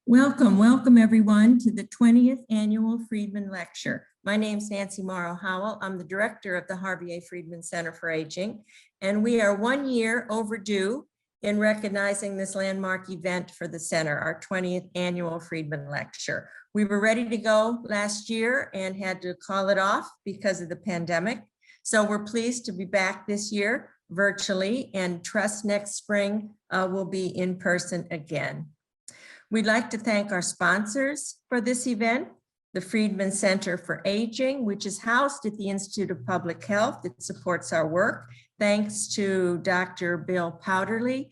Welcome everyone to the 20th Annual Friedman Lecture. My name is Nancy Morrow Howell. I'm the director of the Harvey A. Friedman Center for Aging, and we are 1 year overdue in recognizing this landmark event for the center, our 20th Annual Friedman Lecture. We were ready to go last year and had to call it off because of the pandemic. So we're pleased to be back this year virtually and trust next spring will be in person again. We'd like to thank our sponsors for this event, the Friedman Center for Aging, which is housed at the Institute of Public Health. It supports our work. Thanks to Dr. Bill Powderly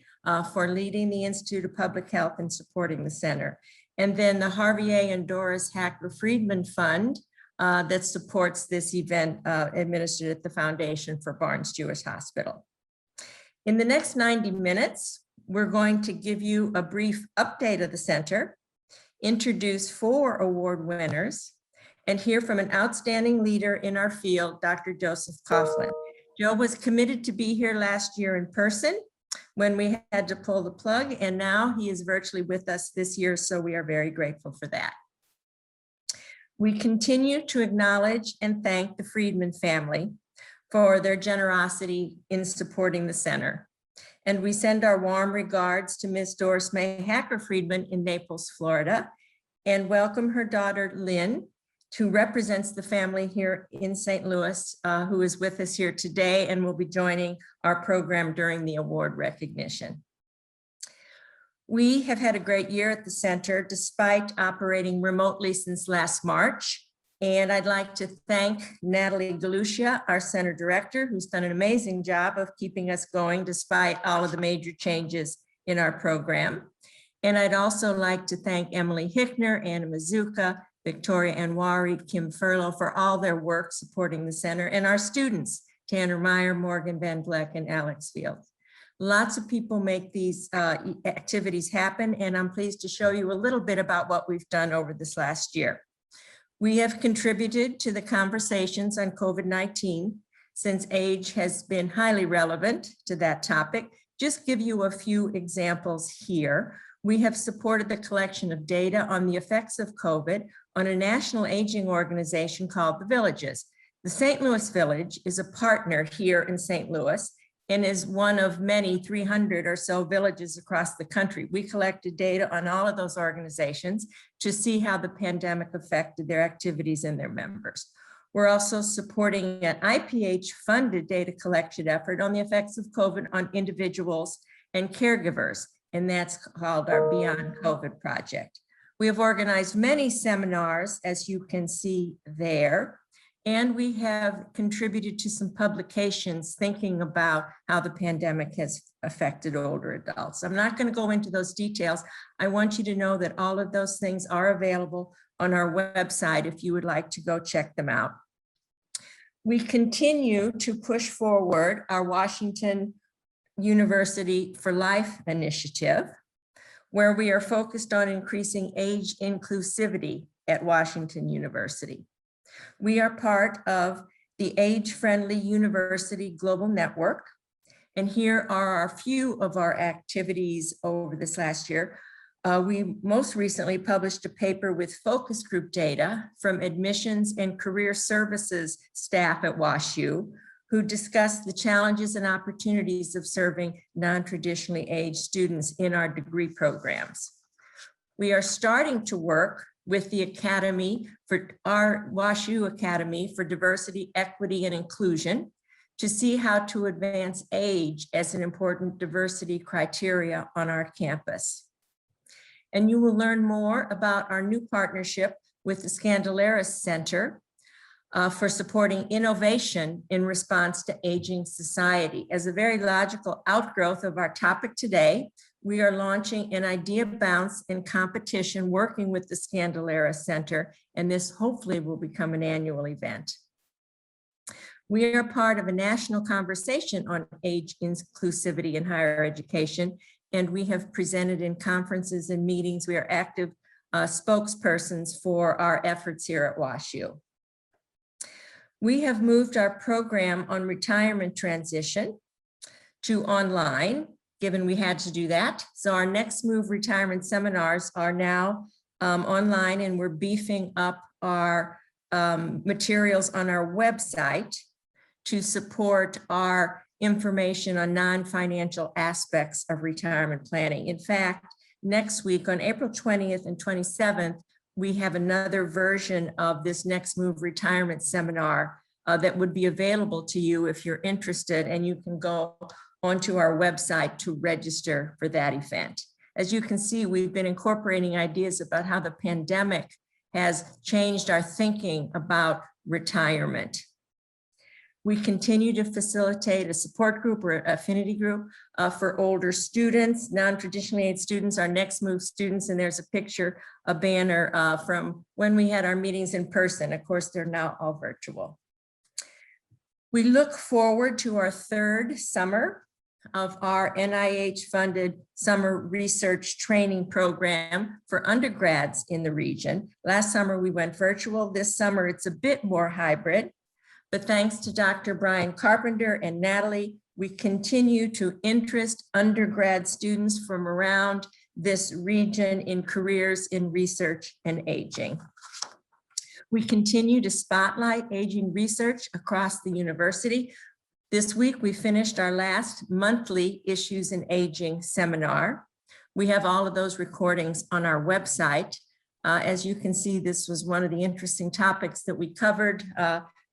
for leading the Institute of Public Health and supporting the center. And then the Harvey A. and Doris Hackler Friedman Fund that supports this event administered at the Foundation for Barnes-Jewish Hospital. In the next 90 minutes, we're going to give you a brief update of the center, introduce 4 award winners, and hear from an outstanding leader in our field, Dr. Joseph Coughlin. Joe was committed to be here last year in person when we had to pull the plug, and now he is virtually with us this year, so we are very grateful for that. We continue to acknowledge and thank the Friedman family for their generosity in supporting the center. And we send our warm regards to Ms. Doris May Hackler Friedman in Naples, Florida, and welcome her daughter, Lynn, who represents the family here in St. Louis, who is with us here today and will be joining our program during the award recognition. We have had a great year at the center, despite operating remotely since last March. And I'd like to thank Natalie DeLucia, our center director, who's done an amazing job of keeping us going despite all of the major changes in our program. And I'd also like to thank Emily Hickner, Anna Mazuka, Victoria Anwari, Kim Furlow for all their work supporting the center, and our students, Tanner Meyer, Morgan Van Vleck, and Alex Field. Lots of people make these activities happen, and I'm pleased to show you a little bit about what we've done over this last year. We have contributed to the conversations on COVID-19 since age has been highly relevant to that topic. Just give you a few examples here. We have supported the collection of data on the effects of COVID on a national aging organization called The Villages. The St. Louis Village is a partner here in St. Louis and is one of many 300 or so villages across the country. We collected data on all of those organizations to see how the pandemic affected their activities and their members. We're also supporting an IPH-funded data collection effort on the effects of COVID on individuals and caregivers, and that's called our Beyond COVID project. We have organized many seminars, as you can see there, and we have contributed to some publications thinking about how the pandemic has affected older adults. I'm not going to go into those details. I want you to know that all of those things are available on our website if you would like to go check them out. We continue to push forward our Washington University for Life initiative, where we are focused on increasing age inclusivity at Washington University. We are part of the Age-Friendly University Global Network, and here are a few of our activities over this last year. We most recently published a paper with focus group data from admissions and career services staff at WashU, who discussed the challenges and opportunities of serving non-traditionally aged students in our degree programs. We are starting to work with the Academy for our WashU Academy for Diversity, Equity, and Inclusion to see how to advance age as an important diversity criteria on our campus. And you will learn more about our new partnership with the Scandalaris Center for supporting innovation in response to aging society. As a very logical outgrowth of our topic today, we are launching an idea bounce in competition working with the Scandalaris Center, and this hopefully will become an annual event. We are part of a national conversation on age inclusivity in higher education, and we have presented in conferences and meetings. We are active spokespersons for our efforts here at WashU. We have moved our program on retirement transition to online, given we had to do that. So our Next Move retirement seminars are now online, and we're beefing up our materials on our website to support our information on non-financial aspects of retirement planning. In fact, next week on April 20th and 27th, we have another version of this Next Move retirement seminar that would be available to you if you're interested, and you can go onto our website to register for that event. As you can see, we've been incorporating ideas about how the pandemic has changed our thinking about retirement. We continue to facilitate a support group or affinity group for older students, non-traditionally aged students, our Next Move students, and there's a picture, a banner from when we had our meetings in person. Of course, they're now all virtual. We look forward to our third summer of our NIH-funded summer research training program for undergrads in the region. Last summer, we went virtual. This summer, it's a bit more hybrid. But thanks to Dr. Brian Carpenter and Natalie, we continue to interest undergrad students from around this region in careers in research and aging. We continue to spotlight aging research across the university. This week, we finished our last monthly Issues in Aging seminar. We have all of those recordings on our website. As you can see, this was one of the interesting topics that we covered,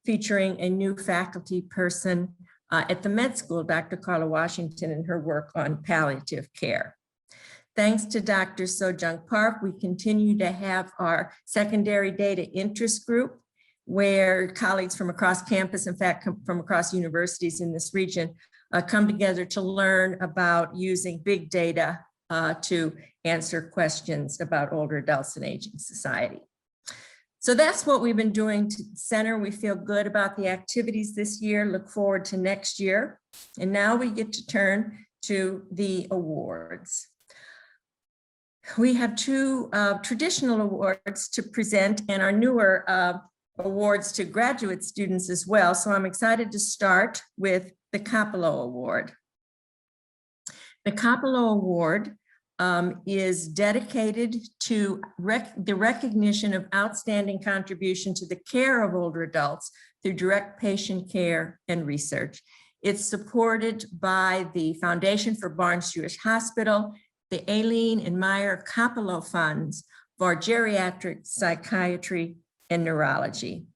featuring a new faculty person at the med school, Dr. Carla Washington, and her work on palliative care. Thanks to Dr. Sojung Park, we continue to have our secondary data interest group, where colleagues from across campus, in fact, from across universities in this region, come together to learn about using big data to answer questions about older adults and aging society. So that's what we've been doing to the center. We feel good about the activities this year, look forward to next year. And now we get to turn to the awards. We have two traditional awards to present and our newer awards to graduate students as well. So I'm excited to start with the Capello Award. The Capello Award is dedicated to the recognition of outstanding contribution to the care of older adults through direct patient care and research. It's supported by the Foundation for Barnes-Jewish Hospital, the Aileen and Meyer Capello Funds for Geriatric Psychiatry and Neurology.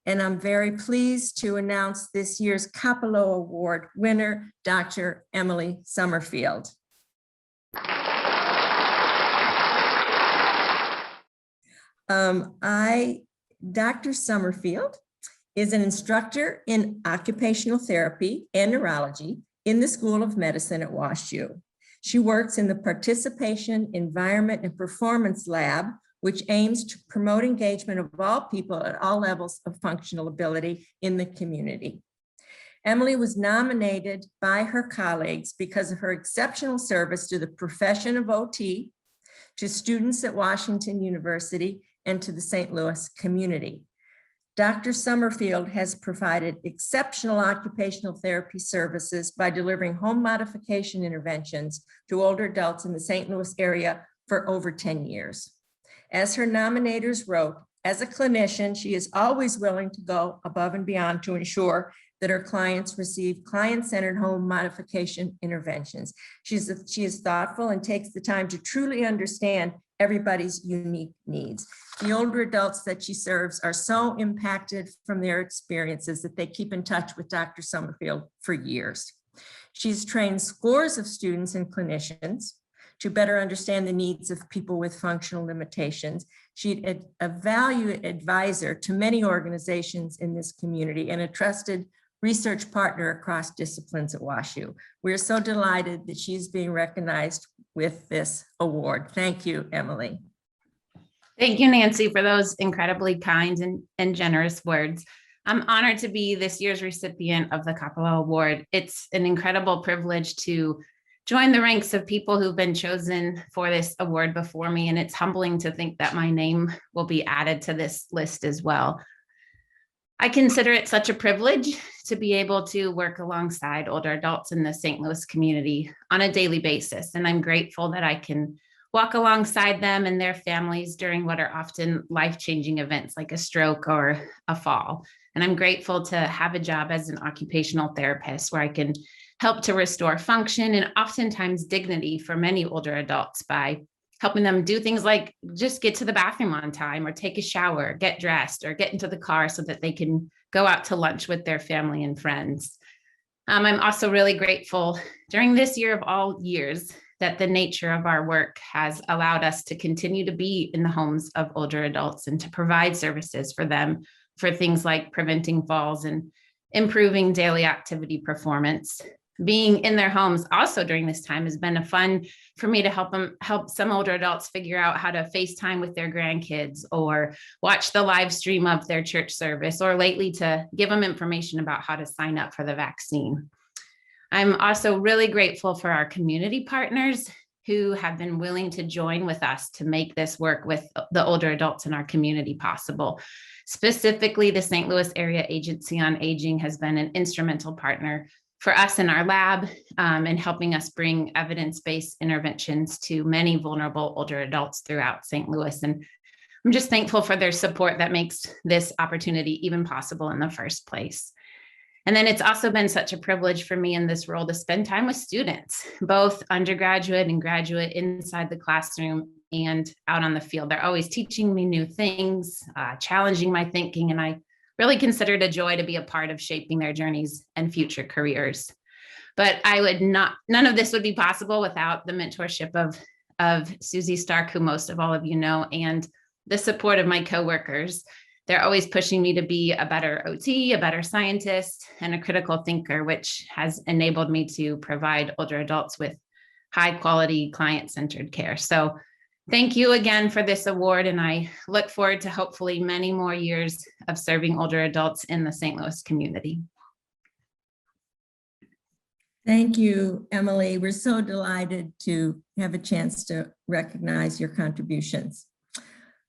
And I'm very pleased to announce this year's Capello Award winner, Dr. Emily Summerfield. Dr. Summerfield is an instructor in occupational therapy and neurology in the School of Medicine at WashU. She works in the Participation, Environment, and Performance Lab, which aims to promote engagement of all people at all levels of functional ability in the community. Emily was nominated by her colleagues because of her exceptional service to the profession of OT, to students at Washington University, and to the St. Louis community. Dr. Summerfield has provided exceptional occupational therapy services by delivering home modification interventions to older adults in the St. Louis area for over 10 years. As her nominators wrote, as a clinician, she is always willing to go above and beyond to ensure that her clients receive client-centered home modification interventions. She is thoughtful and takes the time to truly understand everybody's unique needs. The older adults that she serves are so impacted from their experiences that they keep in touch with Dr. Summerfield for years. She's trained scores of students and clinicians to better understand the needs of people with functional limitations. She's a valued advisor to many organizations in this community and a trusted research partner across disciplines at WashU. We're so delighted that she's being recognized with this award. Thank you, Emily. Thank you, Nancy, for those incredibly kind and generous words. I'm honored to be this year's recipient of the Capello Award. It's an incredible privilege to join the ranks of people who've been chosen for this award before me, and it's humbling to think that my name will be added to this list as well. I consider it such a privilege to be able to work alongside older adults in the St. Louis community on a daily basis. And I'm grateful that I can walk alongside them and their families during what are often life-changing events like a stroke or a fall. And I'm grateful to have a job as an occupational therapist where I can help to restore function and oftentimes dignity for many older adults by helping them do things like just get to the bathroom on time or take a shower, get dressed, or get into the car so that they can go out to lunch with their family and friends. I'm also really grateful during this year of all years that the nature of our work has allowed us to continue to be in the homes of older adults and to provide services for them for things like preventing falls and improving daily activity performance. Being in their homes also during this time has been a fun for me to help some older adults figure out how to FaceTime with their grandkids or watch the live stream of their church service, or lately to give them information about how to sign up for the vaccine. I'm also really grateful for our community partners who have been willing to join with us to make this work with the older adults in our community possible. Specifically, the St. Louis Area Agency on Aging has been an instrumental partner for us in our lab and helping us bring evidence-based interventions to many vulnerable older adults throughout St. Louis. And I'm just thankful for their support that makes this opportunity even possible in the first place. And then it's also been such a privilege for me in this role to spend time with students, both undergraduate and graduate, inside the classroom and out on the field. They're always teaching me new things, challenging my thinking, and I really consider it a joy to be a part of shaping their journeys and future careers. But none of this would be possible without the mentorship of Susie Stark, who most of all of you know, and the support of my coworkers. They're always pushing me to be a better OT, a better scientist, and a critical thinker, which has enabled me to provide older adults with high quality client-centered care. So thank you again for this award, and I look forward to hopefully many more years of serving older adults in the St. Louis community. Thank you, Emily. We're so delighted to have a chance to recognize your contributions.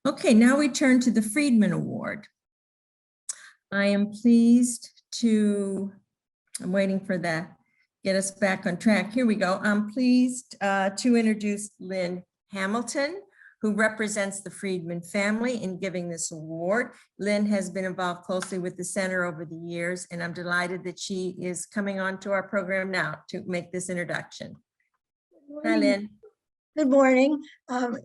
Okay, now we turn to the Friedman Award. I am pleased to, I'm waiting for that, get us back on track. Here we go. I'm pleased to introduce Lynn Hamilton, who represents the Friedman family in giving this award. Lynn has been involved closely with the center over the years, and I'm delighted that she is coming on to our program now to make this introduction. Hi, Lynn. Good morning.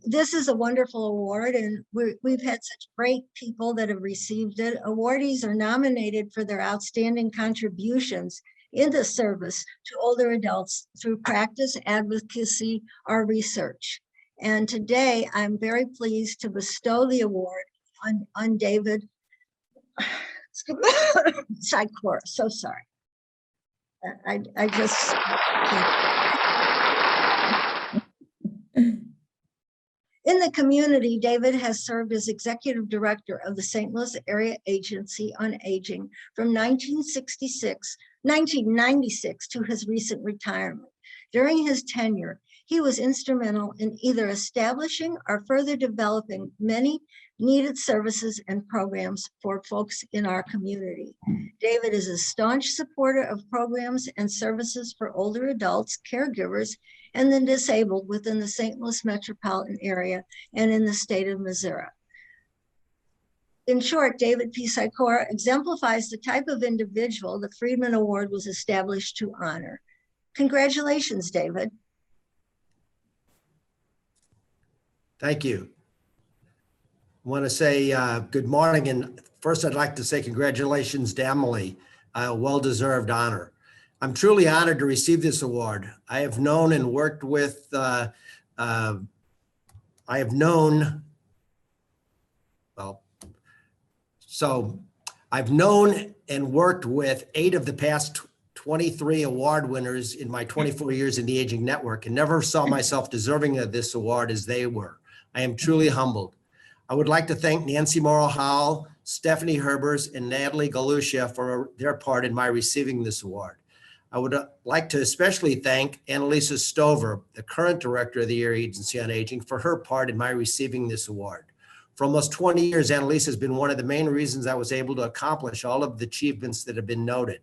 This is a wonderful award, and we've had such great people that have received it. Awardees are nominated for their outstanding contributions in the service to older adults through practice, advocacy, or research. And today, I'm very pleased to bestow the award on David Sikora. So sorry. I just In the community, David has served as executive director of the St. Louis Area Agency on Aging from 1996 to his recent retirement. During his tenure, he was instrumental in either establishing or further developing many needed services and programs for folks in our community. David is a staunch supporter of programs and services for older adults, caregivers, and the disabled within the St. Louis metropolitan area and in the state of Missouri. In short, David P. Sikora exemplifies the type of individual the Friedman Award was established to honor. Congratulations, David. Thank you. I want to say good morning, and first I'd like to say congratulations to Emily, a well-deserved honor. I'm truly honored to receive this award. I have known and worked with, I've known and worked with 8 of the past 23 award winners in my 24 years in the Aging Network, and never saw myself deserving of this award as they were. I am truly humbled. I would like to thank Nancy Morrow-Howell, Stephanie Herbers, and Natalie Galusha for their part in my receiving this award. I would like to especially thank Annalisa Stover, the current director of the Area Agency on Aging, for her part in my receiving this award. For almost 20 years, Annalise has been one of the main reasons I was able to accomplish all of the achievements that have been noted.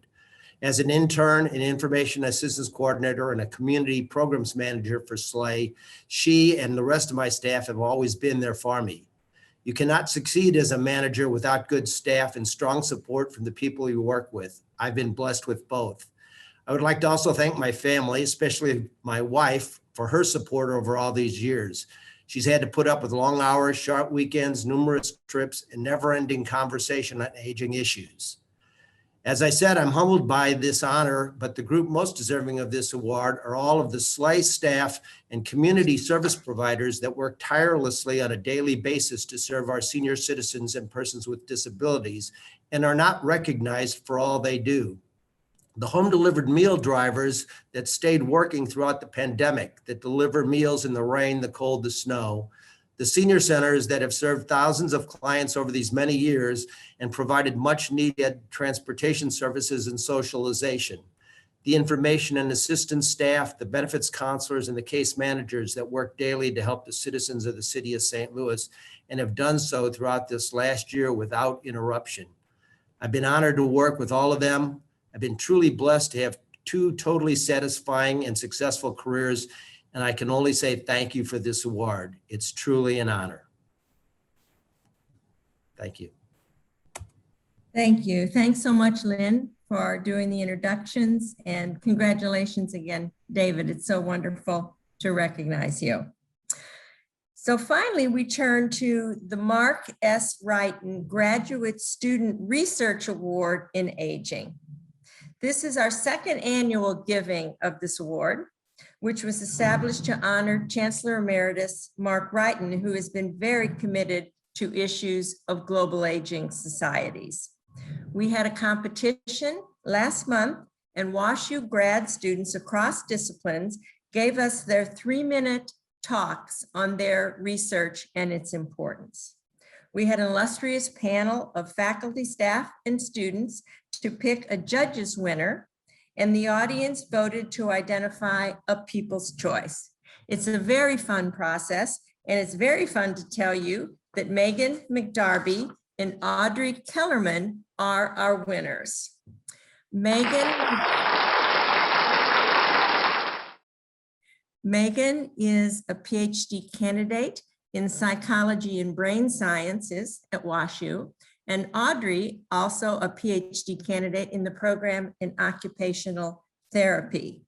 As an intern, an information assistance coordinator, and a community programs manager for SLAY, she and the rest of my staff have always been there for me. You cannot succeed as a manager without good staff and strong support from the people you work with. I've been blessed with both. I would like to also thank my family, especially my wife, for her support over all these years. She's had to put up with long hours, short weekends, numerous trips, and never-ending conversation on aging issues. As I said, I'm humbled by this honor, but the group most deserving of this award are all of the SLAY staff and community service providers that work tirelessly on a daily basis to serve our senior citizens and persons with disabilities and are not recognized for all they do. The home-delivered meal drivers that stayed working throughout the pandemic, that deliver meals in the rain, the cold, the snow, the senior centers that have served thousands of clients over these many years and provided much needed transportation services and socialization, the information and assistance staff, the benefits counselors, and the case managers that work daily to help the citizens of the city of St. Louis and have done so throughout this last year without interruption. I've been honored to work with all of them. I've been truly blessed to have two totally satisfying and successful careers, and I can only say thank you for this award. It's truly an honor. Thank you. Thank you. Thanks so much, Lynn, for doing the introductions, and congratulations again, David. It's so wonderful to recognize you. So finally, we turn to the Mark S. Wrighton Graduate Student Research Award in Aging. This is our second annual giving of this award, which was established to honor Chancellor Emeritus Mark Wrighton, who has been very committed to issues of global aging societies. We had a competition last month, and WashU grad students across disciplines gave us their 3-minute talks on their research and its importance. We had an illustrious panel of faculty, staff, and students to pick a judge's winner, and the audience voted to identify a people's choice. It's a very fun process, and it's very fun to tell you that Megan McDarby and Audrey Kellerman are our winners. Megan is a PhD candidate in psychology and brain sciences at WashU, and Audrey, also a PhD candidate in the program in occupational therapy.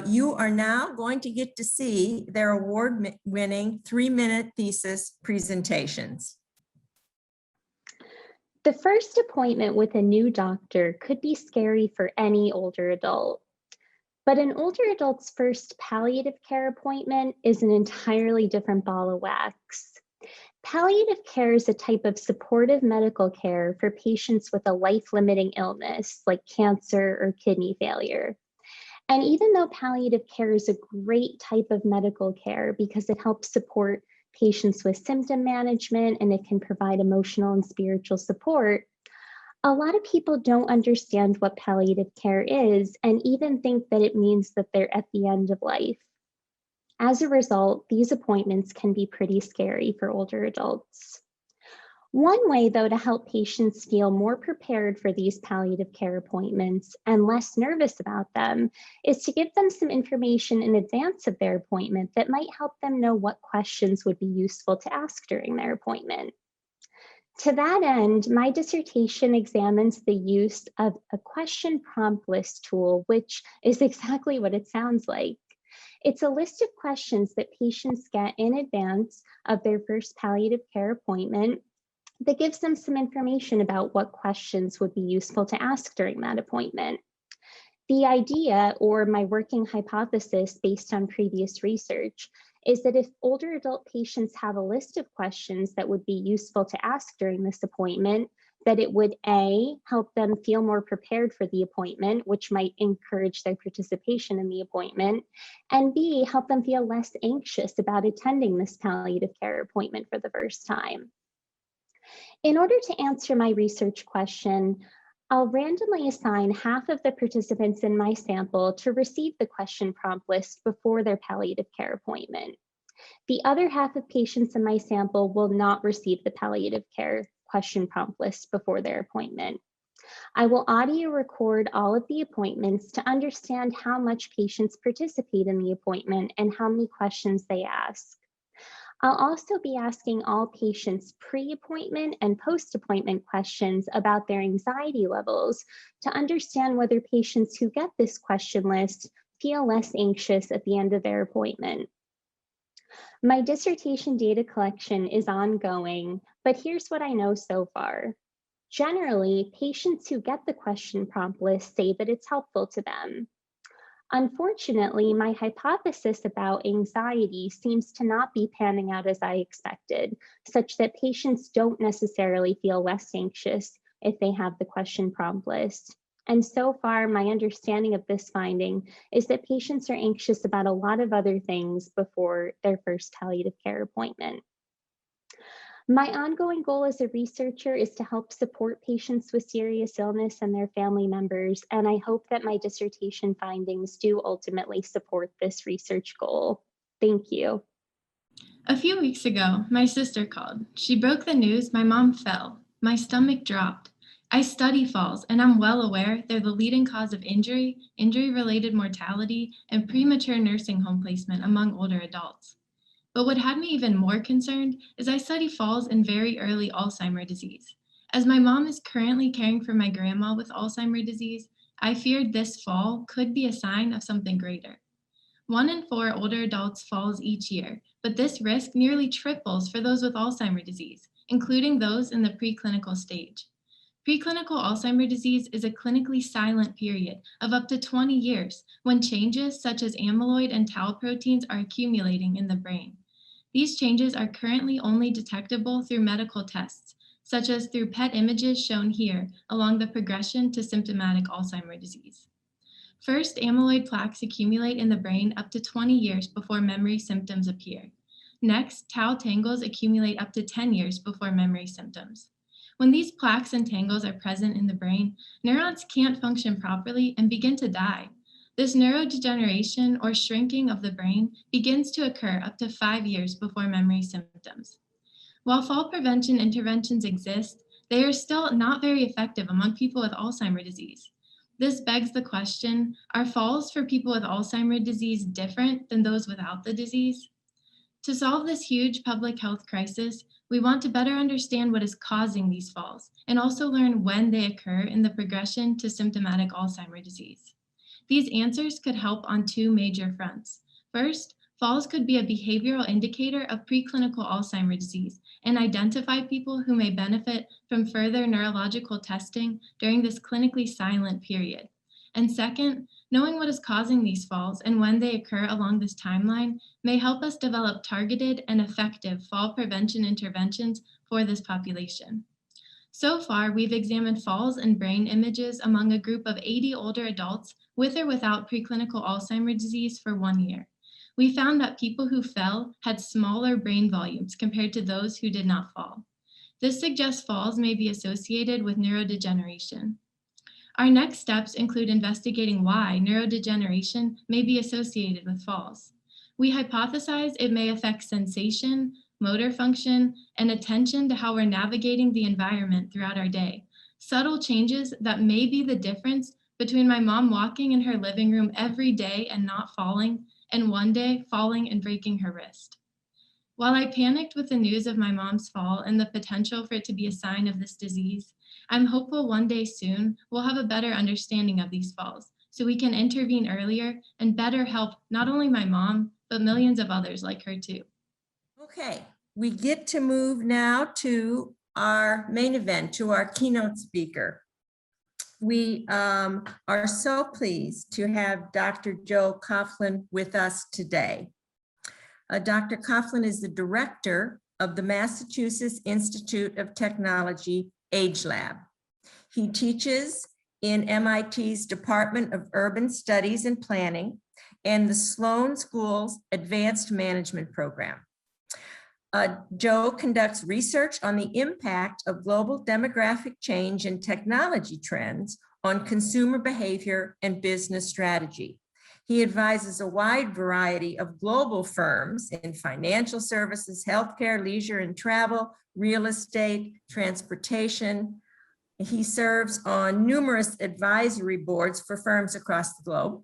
You are now going to get to see their award-winning 3-minute thesis presentations. The first appointment with a new doctor could be scary for any older adult. But an older adult's first palliative care appointment is an entirely different ball of wax. Palliative care is a type of supportive medical care for patients with a life-limiting illness like cancer or kidney failure. And even though palliative care is a great type of medical care because it helps support patients with symptom management and it can provide emotional and spiritual support, a lot of people don't understand what palliative care is and even think that it means that they're at the end of life. As a result, these appointments can be pretty scary for older adults. One way, though, to help patients feel more prepared for these palliative care appointments and less nervous about them is to give them some information in advance of their appointment that might help them know what questions would be useful to ask during their appointment. To that end, my dissertation examines the use of a question prompt list tool, which is exactly what it sounds like. It's a list of questions that patients get in advance of their first palliative care appointment that gives them some information about what questions would be useful to ask during that appointment. The idea, or my working hypothesis based on previous research, is that if older adult patients have a list of questions that would be useful to ask during this appointment, that it would A, help them feel more prepared for the appointment, which might encourage their participation in the appointment, and B, help them feel less anxious about attending this palliative care appointment for the first time. In order to answer my research question, I'll randomly assign half of the participants in my sample to receive the question prompt list before their palliative care appointment. The other half of patients in my sample will not receive the palliative care question prompt list before their appointment. I will audio record all of the appointments to understand how much patients participate in the appointment and how many questions they ask. I'll also be asking all patients pre-appointment and post-appointment questions about their anxiety levels to understand whether patients who get this question list feel less anxious at the end of their appointment. My dissertation data collection is ongoing, but here's what I know so far. Generally, patients who get the question prompt list say that it's helpful to them. Unfortunately, my hypothesis about anxiety seems to not be panning out as I expected, such that patients don't necessarily feel less anxious if they have the question prompt list. And so far, my understanding of this finding is that patients are anxious about a lot of other things before their first palliative care appointment. My ongoing goal as a researcher is to help support patients with serious illness and their family members, and I hope that my dissertation findings do ultimately support this research goal. Thank you. A few weeks ago, my sister called. She broke the news my mom fell. My stomach dropped. I study falls, and I'm well aware they're the leading cause of injury, injury-related mortality, and premature nursing home placement among older adults. But what had me even more concerned is I study falls in very early Alzheimer's disease. As my mom is currently caring for my grandma with Alzheimer's disease, I feared this fall could be a sign of something greater. 1 in 4 older adults falls each year, but this risk nearly triples for those with Alzheimer's disease, including those in the preclinical stage. Preclinical Alzheimer's disease is a clinically silent period of up to 20 years when changes such as amyloid and tau proteins are accumulating in the brain. These changes are currently only detectable through medical tests, such as through PET images shown here along the progression to symptomatic Alzheimer's disease. First, amyloid plaques accumulate in the brain up to 20 years before memory symptoms appear. Next, tau tangles accumulate up to 10 years before memory symptoms. When these plaques and tangles are present in the brain, neurons can't function properly and begin to die. This neurodegeneration or shrinking of the brain begins to occur up to 5 years before memory symptoms. While fall prevention interventions exist, they are still not very effective among people with Alzheimer's disease. This begs the question, are falls for people with Alzheimer's disease different than those without the disease? To solve this huge public health crisis, we want to better understand what is causing these falls and also learn when they occur in the progression to symptomatic Alzheimer's disease. These answers could help on 2 major fronts. First, falls could be a behavioral indicator of preclinical Alzheimer's disease and identify people who may benefit from further neurological testing during this clinically silent period. And second, knowing what is causing these falls and when they occur along this timeline may help us develop targeted and effective fall prevention interventions for this population. So far, we've examined falls and brain images among a group of 80 older adults with or without preclinical Alzheimer's disease for 1 year. We found that people who fell had smaller brain volumes compared to those who did not fall. This suggests falls may be associated with neurodegeneration. Our next steps include investigating why neurodegeneration may be associated with falls. We hypothesize it may affect sensation, motor function, and attention to how we're navigating the environment throughout our day. Subtle changes that may be the difference between my mom walking in her living room every day and not falling, and one day falling and breaking her wrist. While I panicked with the news of my mom's fall and the potential for it to be a sign of this disease, I'm hopeful one day soon we'll have a better understanding of these falls so we can intervene earlier and better help not only my mom, but millions of others like her too. Okay, we get to move now to our main event, to our keynote speaker. We are so pleased to have Dr. Joe Coughlin with us today. Dr. Coughlin is the director of the Massachusetts Institute of Technology AgeLab. He teaches in MIT's Department of Urban Studies and Planning and the Sloan School's Advanced Management Program. Joe conducts research on the impact of global demographic change and technology trends on consumer behavior and business strategy. He advises a wide variety of global firms in financial services, healthcare, leisure and travel, real estate, transportation. He serves on numerous advisory boards for firms across the globe.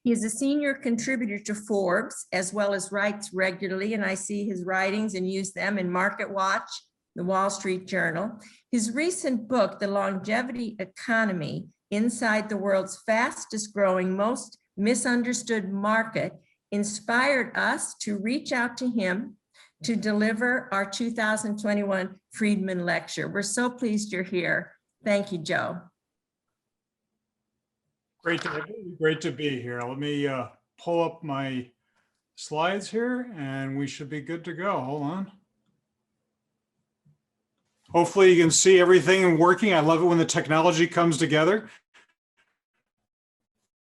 He is a senior contributor to Forbes, as well as writes regularly, and I see his writings and use them in Market Watch, the Wall Street Journal. His recent book, The Longevity Economy, Inside the World's Fastest Growing, Most Misunderstood Market, inspired us to reach out to him to deliver our 2021 Friedman Lecture. We're so pleased you're here. Thank you, Joe. Great to be here. Let me pull up my slides here and we should be good to go. Hold on. Hopefully you can see everything and working. I love it when the technology comes together.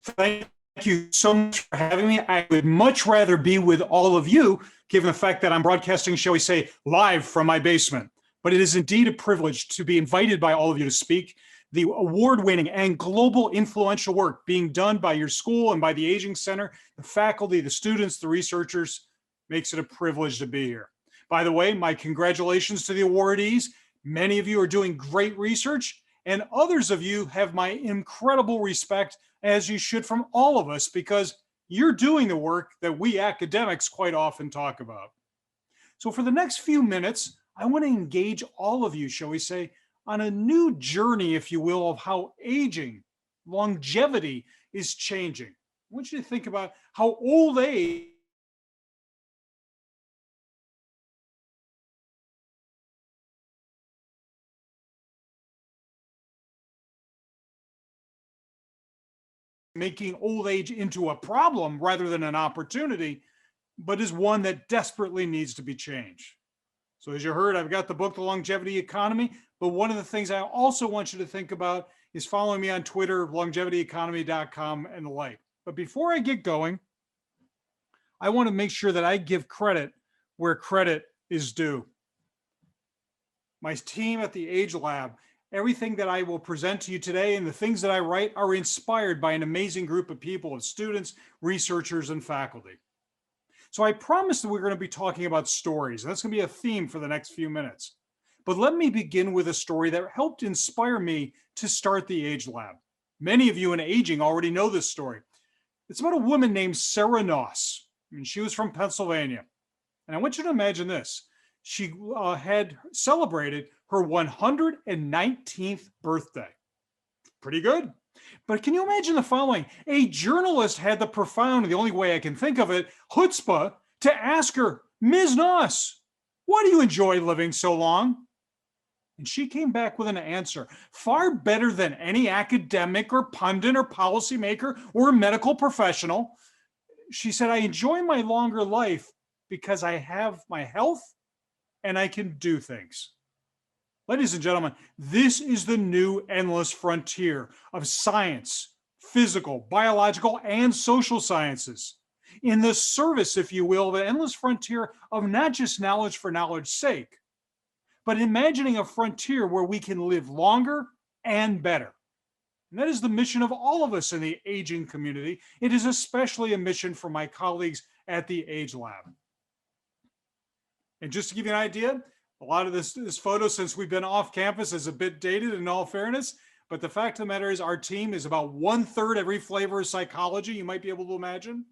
Thank you so much for having me. I would much rather be with all of you, given the fact that I'm broadcasting, shall we say, live from my basement. But it is indeed a privilege to be invited by all of you to speak. The award-winning and global influential work being done by your school and by the Aging Center, the faculty, the students, the researchers, makes it a privilege to be here. By the way, my congratulations to the awardees. Many of you are doing great research, and others of you have my incredible respect, as you should from all of us, because you're doing the work that we academics quite often talk about. So for the next few minutes, I want to engage all of you, shall we say, on a new journey, if you will, of how aging, longevity is changing. I want you to think about how old age making old age into a problem rather than an opportunity, but is one that desperately needs to be changed. So as you heard, I've got the book, The Longevity Economy, but one of the things I also want you to think about is following me on Twitter, longevityeconomy.com and the like. But before I get going, I want to make sure that I give credit where credit is due. My team at the AgeLab, everything that I will present to you today and the things that I write are inspired by an amazing group of people, of students, researchers, and faculty. So I promised that we're going to be talking about stories, and that's going to be a theme for the next few minutes. But let me begin with a story that helped inspire me to start the AgeLab. Many of you in aging already know this story. It's about a woman named Sarah Noss, and she was from Pennsylvania. And I want you to imagine this. She had celebrated her 119th birthday. Pretty good. But can you imagine the following? A journalist had the profound, the only way I can think of it, chutzpah to ask her, Ms. Noss, why do you enjoy living so long? And she came back with an answer far better than any academic or pundit or policymaker or medical professional. She said, I enjoy my longer life because I have my health and I can do things. Ladies and gentlemen, this is the new endless frontier of science, physical, biological, and social sciences. In the service, if you will, the endless frontier of not just knowledge for knowledge's sake, but imagining a frontier where we can live longer and better. And that is the mission of all of us in the aging community. It is especially a mission for my colleagues at the AgeLab. And just to give you an idea, a lot of this photo, since we've been off campus, is a bit dated in all fairness, but the fact of the matter is our team is about 1/3 every flavor of psychology you might be able to imagine,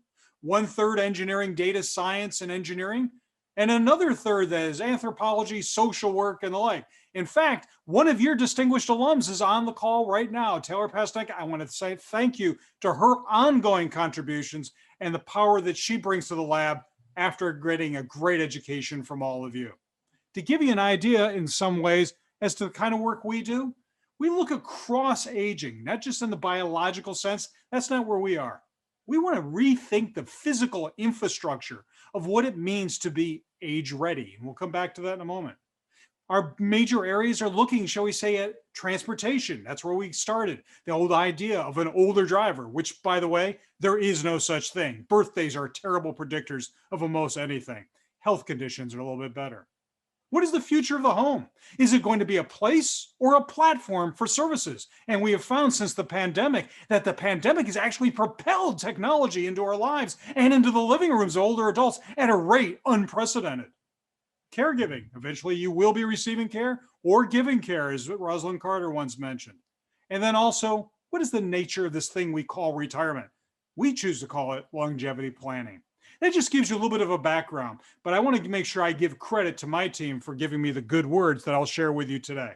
1/3 engineering, data science and engineering, and another third that is anthropology, social work, and the like. In fact, one of your distinguished alums is on the call right now, Taylor Pastek. I want to say thank you to her ongoing contributions and the power that she brings to the lab after getting a great education from all of you. To give you an idea in some ways as to the kind of work we do, we look across aging, not just in the biological sense. That's not where we are. We want to rethink the physical infrastructure of what it means to be age ready. And we'll come back to that in a moment. Our major areas are looking, shall we say, at transportation. That's where we started. The old idea of an older driver, which, by the way, there is no such thing. Birthdays are terrible predictors of almost anything. Health conditions are a little bit better. What is the future of the home? Is it going to be a place or a platform for services? And we have found since the pandemic that the pandemic has actually propelled technology into our lives and into the living rooms of older adults at a rate unprecedented. Caregiving. Eventually, you will be receiving care or giving care, as Rosalind Carter once mentioned. And then also, what is the nature of this thing we call retirement? We choose to call it longevity planning. That just gives you a little bit of a background, but I want to make sure I give credit to my team for giving me the good words that I'll share with you today.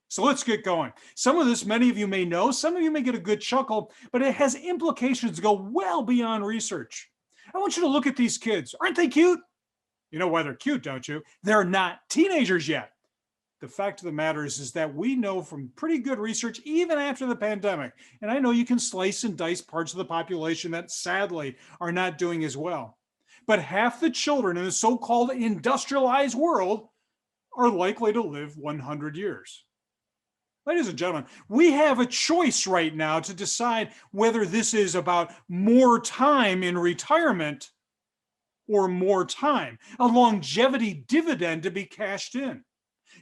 So let's get going. Some of this, many of you may know, some of you may get a good chuckle, but it has implications that go well beyond research. I want you to look at these kids. Aren't they cute? You know why they're cute, don't you? They're not teenagers yet. The fact of the matter is that we know from pretty good research, even after the pandemic, and I know you can slice and dice parts of the population that sadly are not doing as well, but half the children in the so-called industrialized world are likely to live 100 years. Ladies and gentlemen, we have a choice right now to decide whether this is about more time in retirement or more time, a longevity dividend to be cashed in.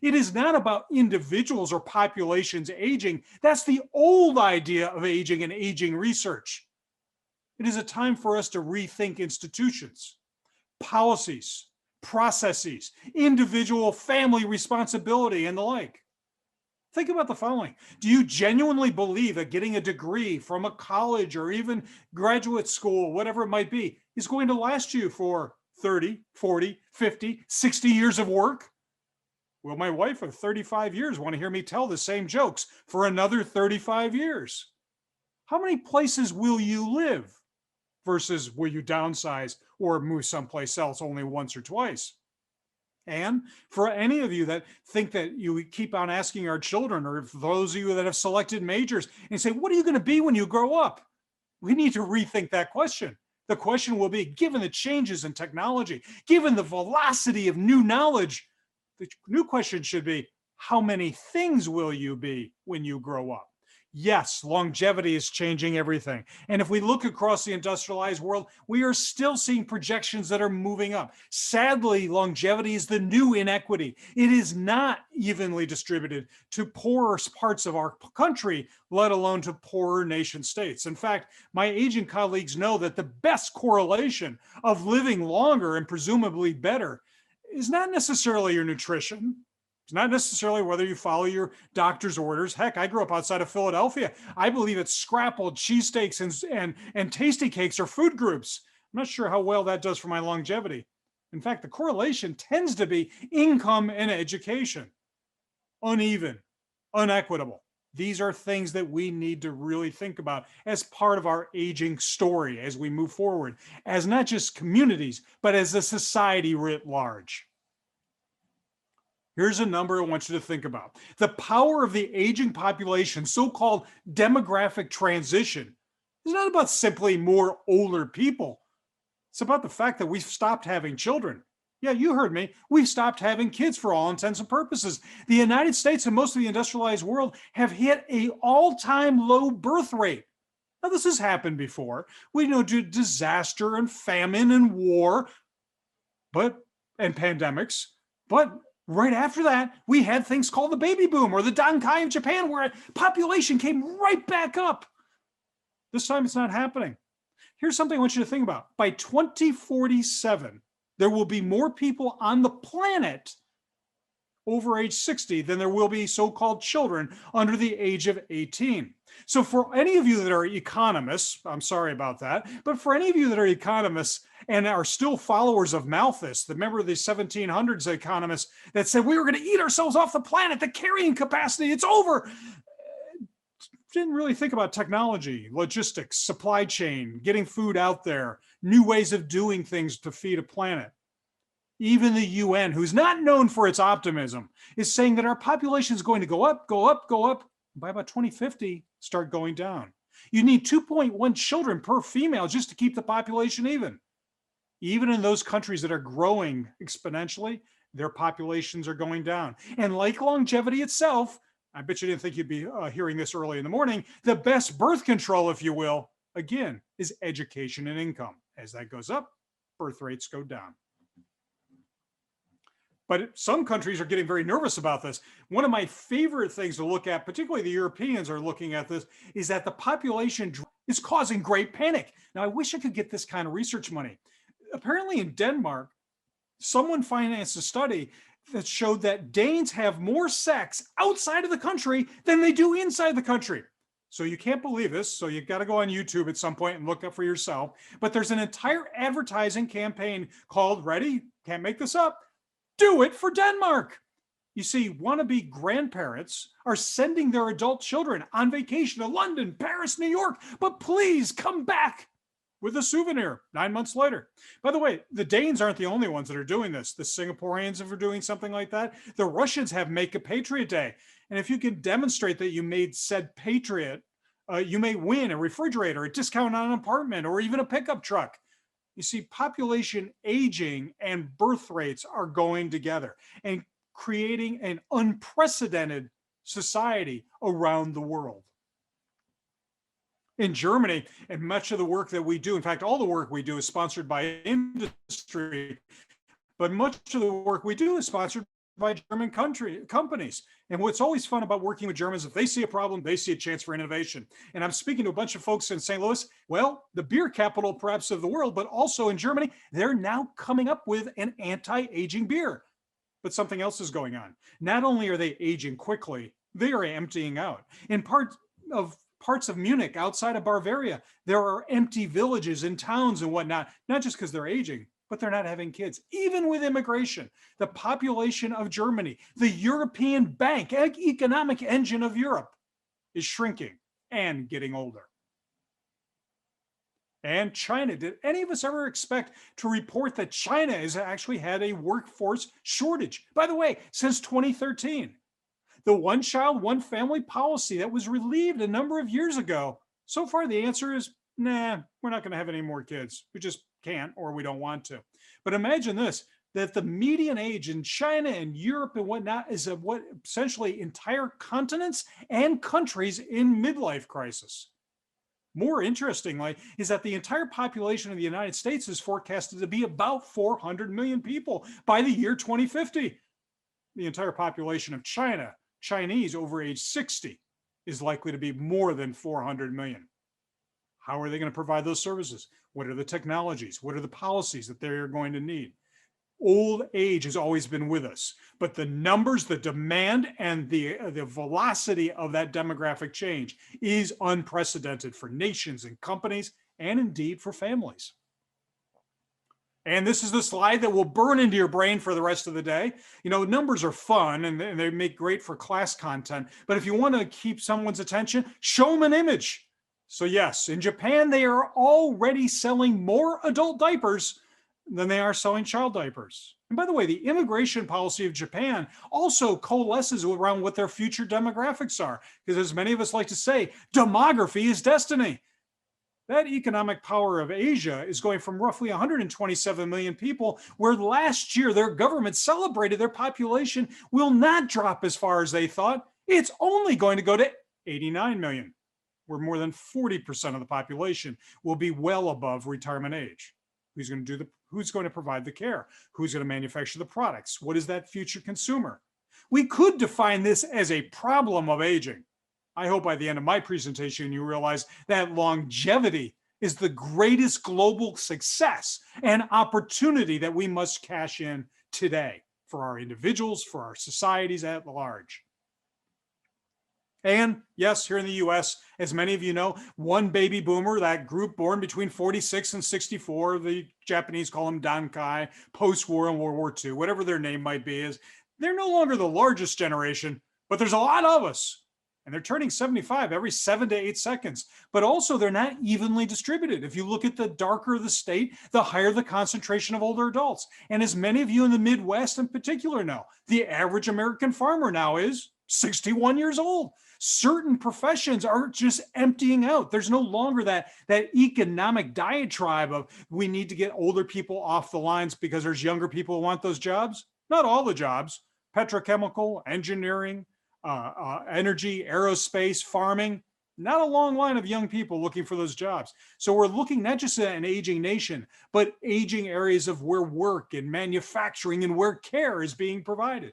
It is not about individuals or populations aging. That's the old idea of aging and aging research. It is a time for us to rethink institutions, policies, processes, individual family responsibility, and the like. Think about the following. Do you genuinely believe that getting a degree from a college or even graduate school, whatever it might be, is going to last you for 30, 40, 50, 60 years of work? Will my wife of 35 years want to hear me tell the same jokes for another 35 years? How many places will you live versus will you downsize or move someplace else only once or twice? And for any of you that think that you keep on asking our children, or for those of you that have selected majors and say, what are you going to be when you grow up? We need to rethink that question. The question will be, given the changes in technology, given the velocity of new knowledge, the new question should be, how many things will you be when you grow up? Yes, longevity is changing everything. And if we look across the industrialized world, we are still seeing projections that are moving up. Sadly, longevity is the new inequity. It is not evenly distributed to poorer parts of our country, let alone to poorer nation states. In fact, my aging colleagues know that the best correlation of living longer and presumably better is not necessarily your nutrition. It's not necessarily whether you follow your doctor's orders. Heck, I grew up outside of Philadelphia. I believe it's scrappled cheesesteaks and tasty cakes are food groups. I'm not sure how well that does for my longevity. In fact, the correlation tends to be income and education. Uneven, unequitable. These are things that we need to really think about as part of our aging story as we move forward, as not just communities, but as a society writ large. Here's a number I want you to think about. The power of the aging population, so-called demographic transition, is not about simply more older people. It's about the fact that we've stopped having children. Yeah, you heard me. We've stopped having kids for all intents and purposes. The United States and most of the industrialized world have hit an all-time low birth rate. Now, this has happened before. We know disaster and famine and war, and pandemics, but right after that, we had things called the baby boom or the Dankai of Japan, where population came right back up. This time it's not happening. Here's something I want you to think about. By 2047, there will be more people on the planet over age 60 than there will be so-called children under the age of 18. So for any of you that are economists, I'm sorry about that, but for any of you that are economists and are still followers of Malthus, the member of the 1700s economists that said we were going to eat ourselves off the planet, the carrying capacity, it's over. Didn't really think about technology, logistics, supply chain, getting food out there, new ways of doing things to feed a planet. Even the UN, who's not known for its optimism, is saying that our population is going to go up, go up, go up. By about 2050, start going down. You need 2.1 children per female just to keep the population even. Even in those countries that are growing exponentially, their populations are going down. And like longevity itself, I bet you didn't think you'd be hearing this early in the morning, the best birth control, if you will, again, is education and income. As that goes up, birth rates go down. But some countries are getting very nervous about this. One of my favorite things to look at, particularly the Europeans are looking at this, is that the population is causing great panic. Now, I wish I could get this kind of research money. Apparently in Denmark, someone financed a study that showed that Danes have more sex outside of the country than they do inside the country. So you can't believe this. So you've got to go on YouTube at some point and look up for yourself. But there's an entire advertising campaign called, ready? Can't make this up. Do it for Denmark. You see, wannabe grandparents are sending their adult children on vacation to London, Paris, New York, but please come back with a souvenir 9 months later. By the way, the Danes aren't the only ones that are doing this. The Singaporeans are doing something like that. The Russians have Make a Patriot Day. And if you can demonstrate that you made said patriot, you may win a refrigerator, a discount on an apartment, or even a pickup truck. You see, population aging and birth rates are going together and creating an unprecedented society around the world. In Germany, and much of the work that we do, in fact, all the work we do is sponsored by industry, but much of the work we do is sponsored by German companies. And what's always fun about working with Germans, if they see a problem, they see a chance for innovation. And I'm speaking to a bunch of folks in St. Louis, well, the beer capital perhaps of the world, but also in Germany, they're now coming up with an anti-aging beer. But something else is going on. Not only are they aging quickly, they are emptying out. In parts of Munich, outside of Bavaria, there are empty villages and towns and whatnot, not just because they're aging, but they're not having kids. Even with immigration, the population of Germany, the European bank, economic engine of Europe, is shrinking and getting older. And China, did any of us ever expect to report that China has actually had a workforce shortage? By the way, since 2013, the one child, one family policy that was relieved a number of years ago, so far the answer is, nah, we're not going to have any more kids. We just can't, or we don't want to. But imagine this, that the median age in China and Europe and whatnot is of what essentially entire continents and countries in midlife crisis. More interestingly, is that the entire population of the United States is forecasted to be about 400 million people by the year 2050. The entire population of China, Chinese over age 60, is likely to be more than 400 million. How are they going to provide those services? What are the technologies? What are the policies that they're going to need? Old age has always been with us, but the numbers, the demand, and the velocity of that demographic change is unprecedented for nations and companies, and indeed for families. And this is the slide that will burn into your brain for the rest of the day. You know, numbers are fun and they make great for class content, but if you want to keep someone's attention, show them an image. So yes, in Japan, they are already selling more adult diapers than they are selling child diapers. And by the way, the immigration policy of Japan also coalesces around what their future demographics are. Because as many of us like to say, demography is destiny. That economic power of Asia is going from roughly 127 million people, where last year their government celebrated their population will not drop as far as they thought. It's only going to go to 89 million, where more than 40% of the population will be well above retirement age. Who's going to provide the care? Who's going to manufacture the products? What is that future consumer? We could define this as a problem of aging. I hope by the end of my presentation, you realize that longevity is the greatest global success and opportunity that we must cash in today for our individuals, for our societies at large. And yes, here in the US, as many of you know, one baby boomer, that group born between 46 and 64, the Japanese call them Dankai, post-war and World War II, whatever their name might be, is they're no longer the largest generation, but there's a lot of us. And they're turning 75 every 7 to 8 seconds, but also they're not evenly distributed. If you look at the darker the state, the higher the concentration of older adults. And as many of you in the Midwest in particular know, the average American farmer now is 61 years old. Certain professions are just emptying out. There's no longer that economic diatribe of we need to get older people off the lines because there's younger people who want those jobs. Not all the jobs. Petrochemical, engineering, energy, aerospace, farming, not a long line of young people looking for those jobs. So we're looking not just at an aging nation, but aging areas of where work and manufacturing and where care is being provided.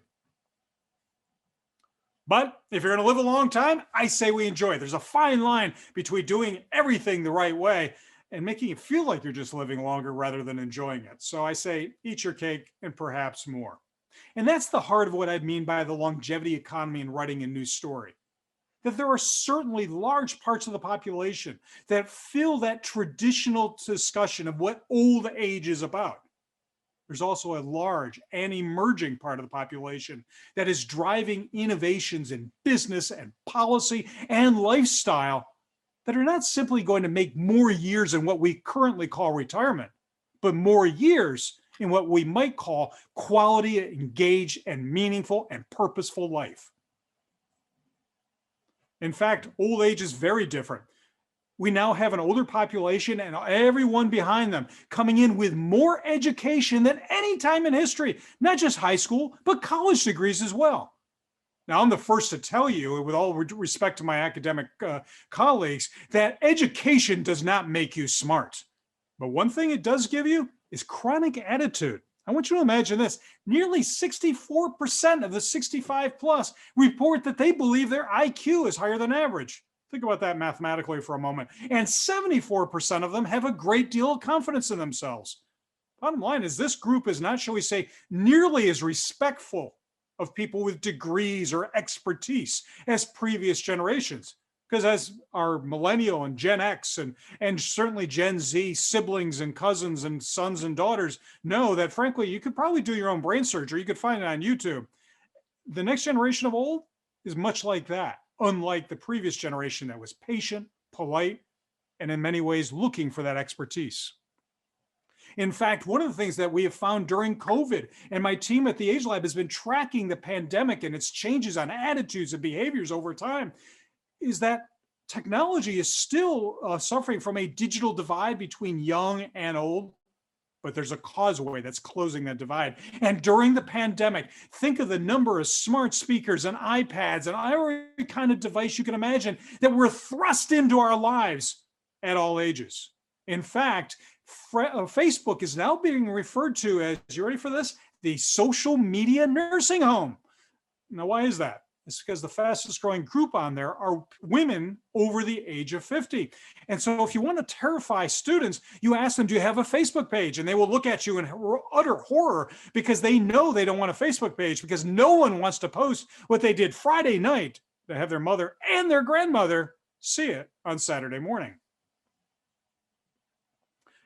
But if you're going to live a long time, I say we enjoy it. There's a fine line between doing everything the right way and making it feel like you're just living longer rather than enjoying it. So I say eat your cake and perhaps more. And that's the heart of what I mean by the longevity economy and writing a new story. That there are certainly large parts of the population that fill that traditional discussion of what old age is about. There's also a large and emerging part of the population that is driving innovations in business and policy and lifestyle that are not simply going to make more years in what we currently call retirement, but more years in what we might call quality, engaged, and meaningful and purposeful life. In fact, old age is very different. We now have an older population and everyone behind them coming in with more education than any time in history, not just high school, but college degrees as well. Now, I'm the first to tell you, with all respect to my academic colleagues, that education does not make you smart. But one thing it does give you is chronic attitude. I want you to imagine this. Nearly 64% of the 65 plus report that they believe their IQ is higher than average. Think about that mathematically for a moment. And 74% of them have a great deal of confidence in themselves. Bottom line is this group is not, shall we say, nearly as respectful of people with degrees or expertise as previous generations. Because as our millennial and Gen X and certainly Gen Z siblings and cousins and sons and daughters know that, frankly, you could probably do your own brain surgery. You could find it on YouTube. The next generation of old is much like that, unlike the previous generation that was patient, polite, and in many ways looking for that expertise. In fact, one of the things that we have found during COVID, and my team at the AgeLab has been tracking the pandemic and its changes on attitudes and behaviors over time, is that technology is still suffering from a digital divide between young and old, but there's a causeway that's closing that divide. And during the pandemic, think of the number of smart speakers and iPads and every kind of device you can imagine that were thrust into our lives at all ages. In fact, Facebook is now being referred to as, you ready for this? The social media nursing home. Now, why is that? It's because the fastest growing group on there are women over the age of 50. And so if you want to terrify students, you ask them, do you have a Facebook page? And they will look at you in utter horror because they know they don't want a Facebook page because no one wants to post what they did Friday night to have their mother and their grandmother see it on Saturday morning.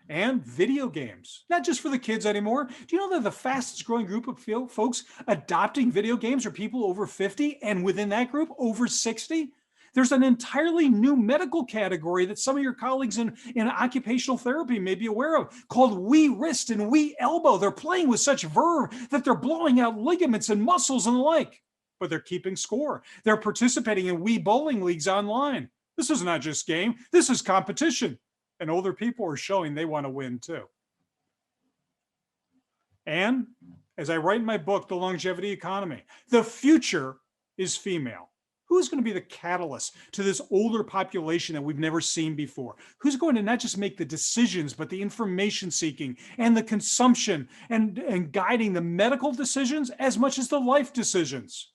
And video games, not just for the kids anymore. Do you know that the fastest growing group of folks adopting video games are people over 50, and within that group, over 60? There's an entirely new medical category that some of your colleagues in occupational therapy may be aware of called Wii wrist and Wii elbow. They're playing with such verve that they're blowing out ligaments and muscles and the like, but they're keeping score. They're participating in Wii bowling leagues online. This is not just game, this is competition. And older people are showing they want to win too. And as I write in my book, The Longevity Economy, the future is female. Who's going to be the catalyst to this older population that we've never seen before? Who's going to not just make the decisions, but the information seeking and the consumption and guiding the medical decisions as much as the life decisions?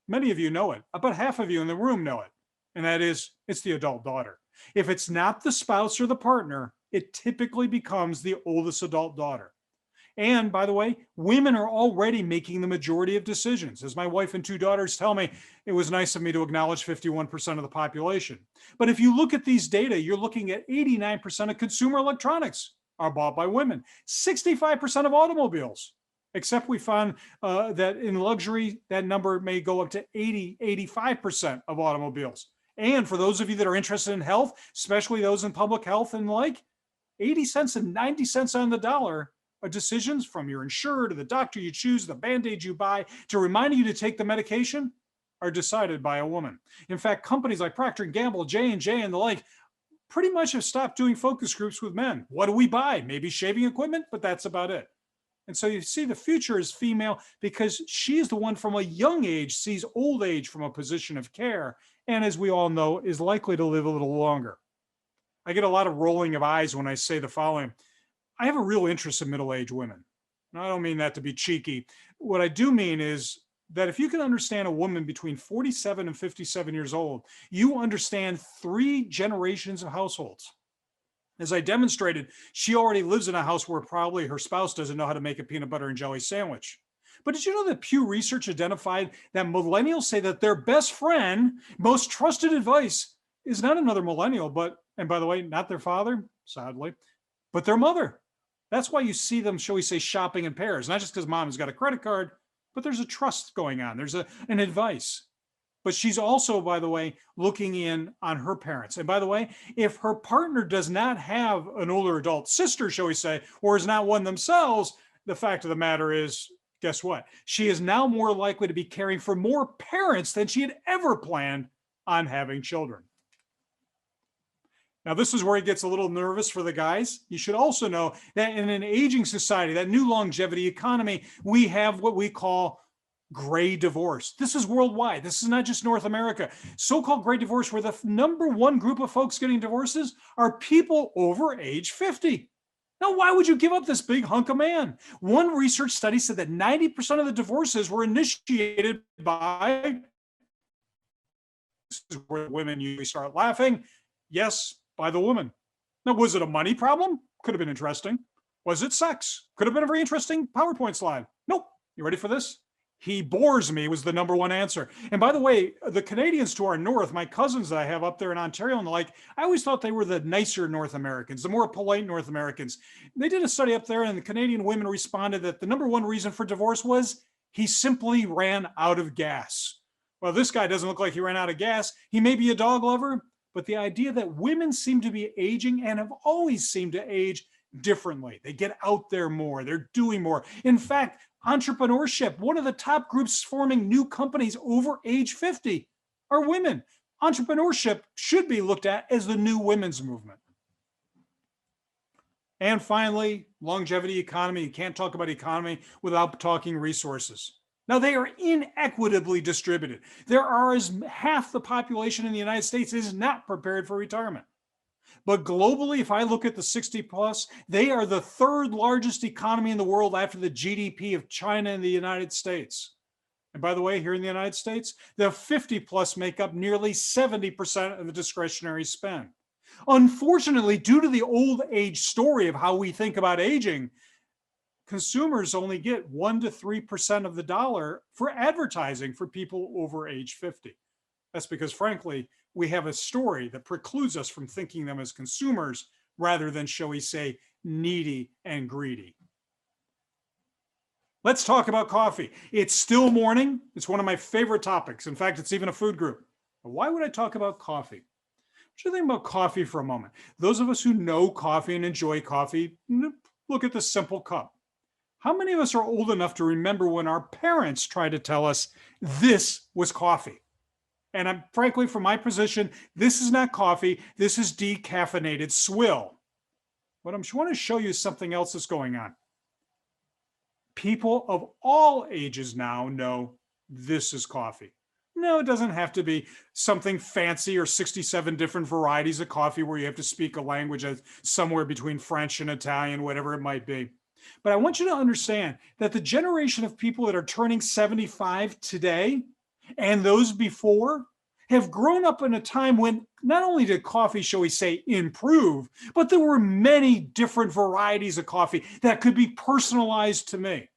Many of you know it. About half of you in the room know it. And that is, it's the adult daughter. If it's not the spouse or the partner, it typically becomes the oldest adult daughter. And by the way, women are already making the majority of decisions. As my wife and two daughters tell me, it was nice of me to acknowledge 51% of the population. But if you look at these data, you're looking at 89% of consumer electronics are bought by women, 65% of automobiles, except we found that in luxury, that number may go up to 85% of automobiles. And for those of you that are interested in health, especially those in public health and the like, 80 cents and 90 cents on the dollar are decisions from your insurer to the doctor you choose, the Band-Aid you buy, to remind you to take the medication are decided by a woman. In fact, companies like Procter & Gamble, J&J, and the like pretty much have stopped doing focus groups with men. What do we buy? Maybe shaving equipment, but that's about it. And so you see the future is female because she is the one from a young age sees old age from a position of care. And as we all know, is likely to live a little longer. I get a lot of rolling of eyes when I say the following. I have a real interest in middle-aged women. Now, I don't mean that to be cheeky. What I do mean is that if you can understand a woman between 47 and 57 years old, you understand 3 generations of households. As I demonstrated, she already lives in a house where probably her spouse doesn't know how to make a peanut butter and jelly sandwich. But did you know that Pew Research identified that millennials say that their best friend, most trusted advice is not another millennial, but, and by the way, not their father, sadly, but their mother. That's why you see them, shall we say, shopping in pairs, not just because mom has got a credit card, but there's a trust going on. There's an advice. But she's also, by the way, looking in on her parents. And by the way, if her partner does not have an older adult sister, shall we say, or is not one themselves, the fact of the matter is, guess what? She is now more likely to be caring for more parents than she had ever planned on having children. Now, this is where it gets a little nervous for the guys. You should also know that in an aging society, that new longevity economy, we have what we call gray divorce. This is worldwide. This is not just North America. So-called gray divorce, where the number one group of folks getting divorces are people over age 50. Now, why would you give up this big hunk of man? One research study said that 90% of the divorces were initiated by, this is where women usually start laughing, yes, by the woman. Now, was it a money problem? Could have been interesting. Was it sex? Could have been a very interesting PowerPoint slide. Nope. You ready for this? He bores me was the number one answer. And by the way, the Canadians to our north, my cousins that I have up there in Ontario and the like, I always thought they were the nicer North Americans, the more polite North Americans. They did a study up there and the Canadian women responded that the number one reason for divorce was he simply ran out of gas. Well, this guy doesn't look like he ran out of gas. He may be a dog lover, but the idea that women seem to be aging and have always seemed to age differently. They get out there more. They're doing more. In fact, entrepreneurship, one of the top groups forming new companies over age 50 are women. Entrepreneurship should be looked at as the new women's movement. And finally, longevity economy. You can't talk about economy without talking resources. Now, they are inequitably distributed. There are as half the population in the United States is not prepared for retirement. But globally, if I look at the 60 plus, they are the 3rd largest economy in the world after the GDP of China and the United States. And by the way, here in the United States, the 50 plus make up nearly 70% of the discretionary spend. Unfortunately, due to the old age story of how we think about aging, consumers only get 1 to 3% of the dollar for advertising for people over age 50. That's because, frankly, we have a story that precludes us from thinking them as consumers rather than, shall we say, needy and greedy. Let's talk about coffee. It's still morning. It's one of my favorite topics. In fact, it's even a food group. But why would I talk about coffee? What do you think about coffee for a moment? Those of us who know coffee and enjoy coffee, look at the simple cup. How many of us are old enough to remember when our parents tried to tell us this was coffee? And I'm frankly, from my position, this is not coffee. This is decaffeinated swill. But I want to show you something else that's going on. People of all ages now know this is coffee. No, it doesn't have to be something fancy or 67 different varieties of coffee where you have to speak a language somewhere between French and Italian, whatever it might be. But I want you to understand that the generation of people that are turning 75 today and those before have grown up in a time when not only did coffee, shall we say, improve, but there were many different varieties of coffee that could be personalized to me.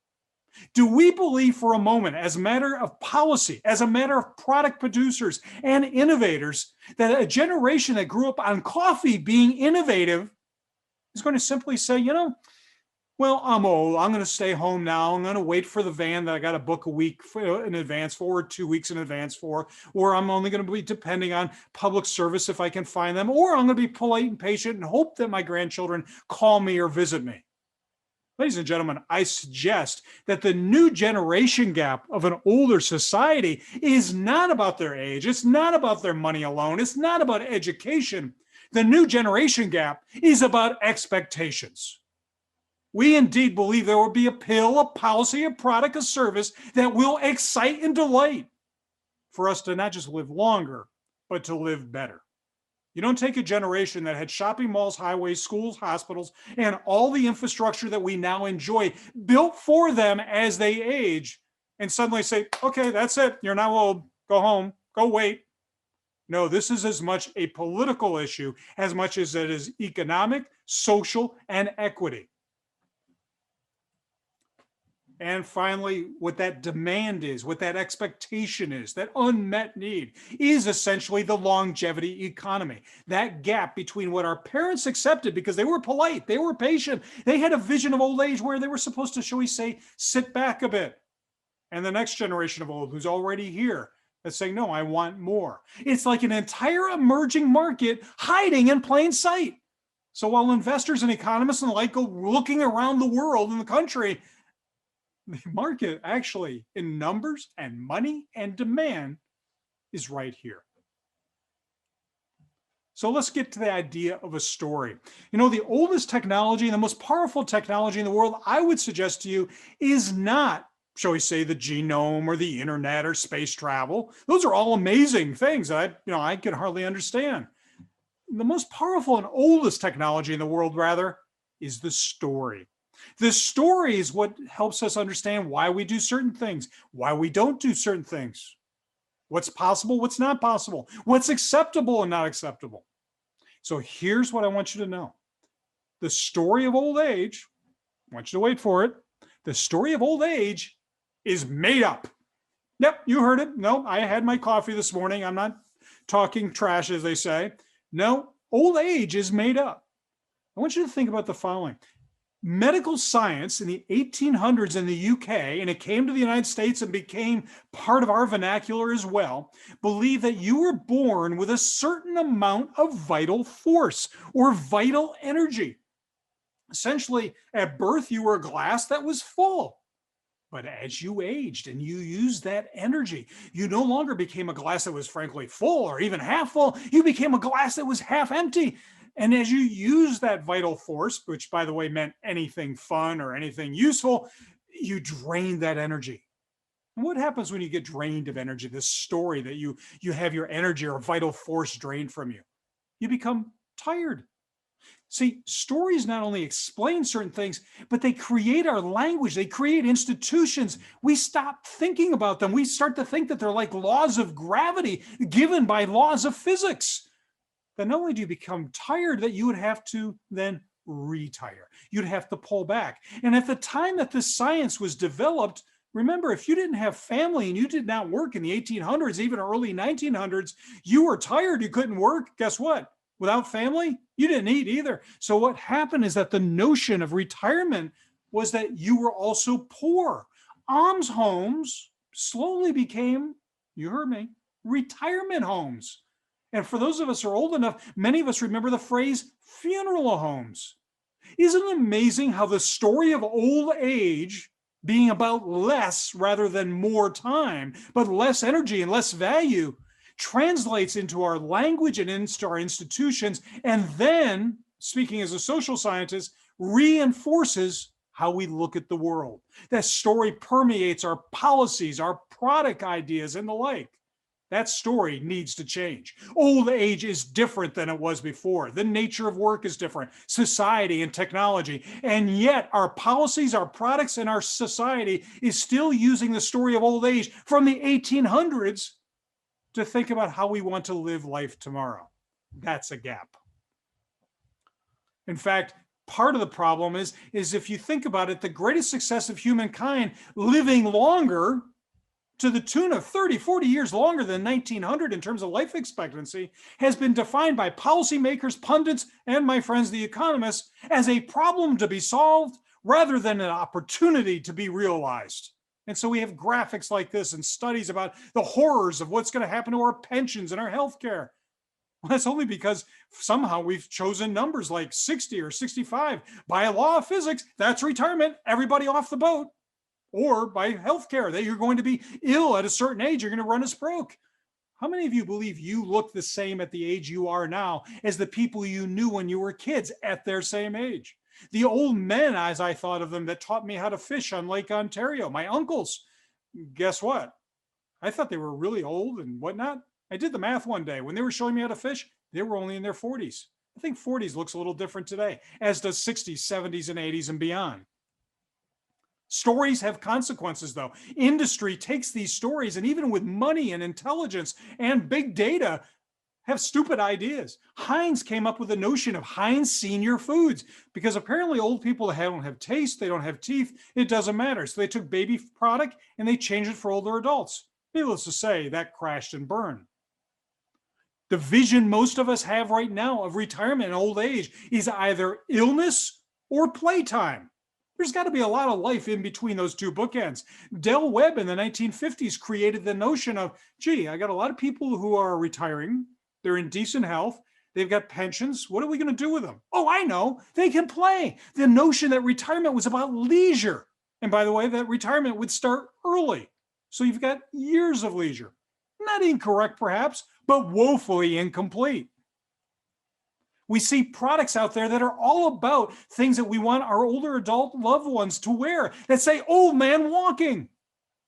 Do we believe for a moment, as a matter of policy, as a matter of product producers and innovators, that a generation that grew up on coffee being innovative is going to simply say, you know, well, I'm old. I'm going to stay home now. I'm going to wait for the van that I got to book a week in advance for, or 2 weeks in advance for, or I'm only going to be depending on public service if I can find them, or I'm going to be polite and patient and hope that my grandchildren call me or visit me. Ladies and gentlemen, I suggest that the new generation gap of an older society is not about their age. It's not about their money alone. It's not about education. The new generation gap is about expectations. We indeed believe there will be a pill, a policy, a product, a service that will excite and delight for us to not just live longer, but to live better. You don't take a generation that had shopping malls, highways, schools, hospitals, and all the infrastructure that we now enjoy built for them as they age, and suddenly say, okay, that's it. You're now old. Go home. Go wait. No, this is as much a political issue as much as it is economic, social, and equity. And finally, what that demand is, what that expectation is, that unmet need is essentially the longevity economy. That gap between what our parents accepted because they were polite, they were patient, they had a vision of old age where they were supposed to, shall we say, sit back a bit. And the next generation of old who's already here that's saying, no, I want more. It's like an entire emerging market hiding in plain sight. So while investors and economists and the like go looking around the world and the country, the market actually in numbers and money and demand is right here. So let's get to the idea of a story. You know, the oldest technology and the most powerful technology in the world, I would suggest to you, is not, shall we say, the genome or the internet or space travel. Those are all amazing things that I can hardly understand. The most powerful and oldest technology in the world, rather, is the story. The story is what helps us understand why we do certain things, why we don't do certain things, what's possible, what's not possible, what's acceptable and not acceptable. So here's what I want you to know. The story of old age, I want you to wait for it. The story of old age is made up. Yep, you heard it. No, I had my coffee this morning. I'm not talking trash, as they say. No, old age is made up. I want you to think about the following. Medical science in the 1800s in the UK, and it came to the United States and became part of our vernacular as well, believed that you were born with a certain amount of vital force or vital energy. Essentially, at birth, you were a glass that was full. But as you aged and you used that energy, you no longer became a glass that was frankly full or even half full. You became a glass that was half empty. And as you use that vital force, which by the way meant anything fun or anything useful, you drain that energy. And what happens when you get drained of energy? This story that you have your energy or vital force drained from you. You become tired. See, stories not only explain certain things, but they create our language. They create institutions. We stop thinking about them. We start to think that they're like laws of gravity given by laws of physics. Then not only do you become tired, that you would have to then retire. You'd have to pull back. And at the time that this science was developed, remember, if you didn't have family and you did not work in the 1800s, even early 1900s, you were tired, you couldn't work. Guess what? Without family, you didn't eat either. So what happened is that the notion of retirement was that you were also poor. Alms homes slowly became, you heard me, retirement homes. And for those of us who are old enough, many of us remember the phrase funeral homes. Isn't it amazing how the story of old age being about less rather than more time, but less energy and less value, translates into our language and into our institutions, and then, speaking as a social scientist, reinforces how we look at the world. That story permeates our policies, our product ideas, and the like. That story needs to change. Old age is different than it was before. The nature of work is different, society and technology. And yet our policies, our products, and our society is still using the story of old age from the 1800s to think about how we want to live life tomorrow. That's a gap. In fact, part of the problem is if you think about it, the greatest success of humankind living longer to the tune of 30, 40 years longer than 1900 in terms of life expectancy has been defined by policymakers, pundits, and my friends, the economists, as a problem to be solved rather than an opportunity to be realized. And so we have graphics like this and studies about the horrors of what's going to happen to our pensions and our healthcare. Well, that's only because somehow we've chosen numbers like 60 or 65. By a law of physics, that's retirement, everybody off the boat. Or by healthcare, that you're going to be ill at a certain age, you're going to run us broke. How many of you believe you look the same at the age you are now as the people you knew when you were kids at their same age? The old men, as I thought of them, that taught me how to fish on Lake Ontario, my uncles. Guess what? I thought they were really old and whatnot. I did the math one day. When they were showing me how to fish, they were only in their 40s. I think 40s looks a little different today, as does 60s, 70s, and 80s and beyond. Stories have consequences, though. Industry takes these stories, and even with money and intelligence and big data, have stupid ideas. Heinz came up with the notion of Heinz Senior Foods because apparently old people don't have taste, they don't have teeth, it doesn't matter. So they took baby product and they changed it for older adults. Needless to say, that crashed and burned. The vision most of us have right now of retirement and old age is either illness or playtime. There's got to be a lot of life in between those two bookends. Del Webb in the 1950s created the notion of, gee, I got a lot of people who are retiring. They're in decent health. They've got pensions. What are we going to do with them? Oh, I know. They can play. The notion that retirement was about leisure. And by the way, that retirement would start early. So you've got years of leisure. Not incorrect, perhaps, but woefully incomplete. We see products out there that are all about things that we want our older adult loved ones to wear that say old man walking.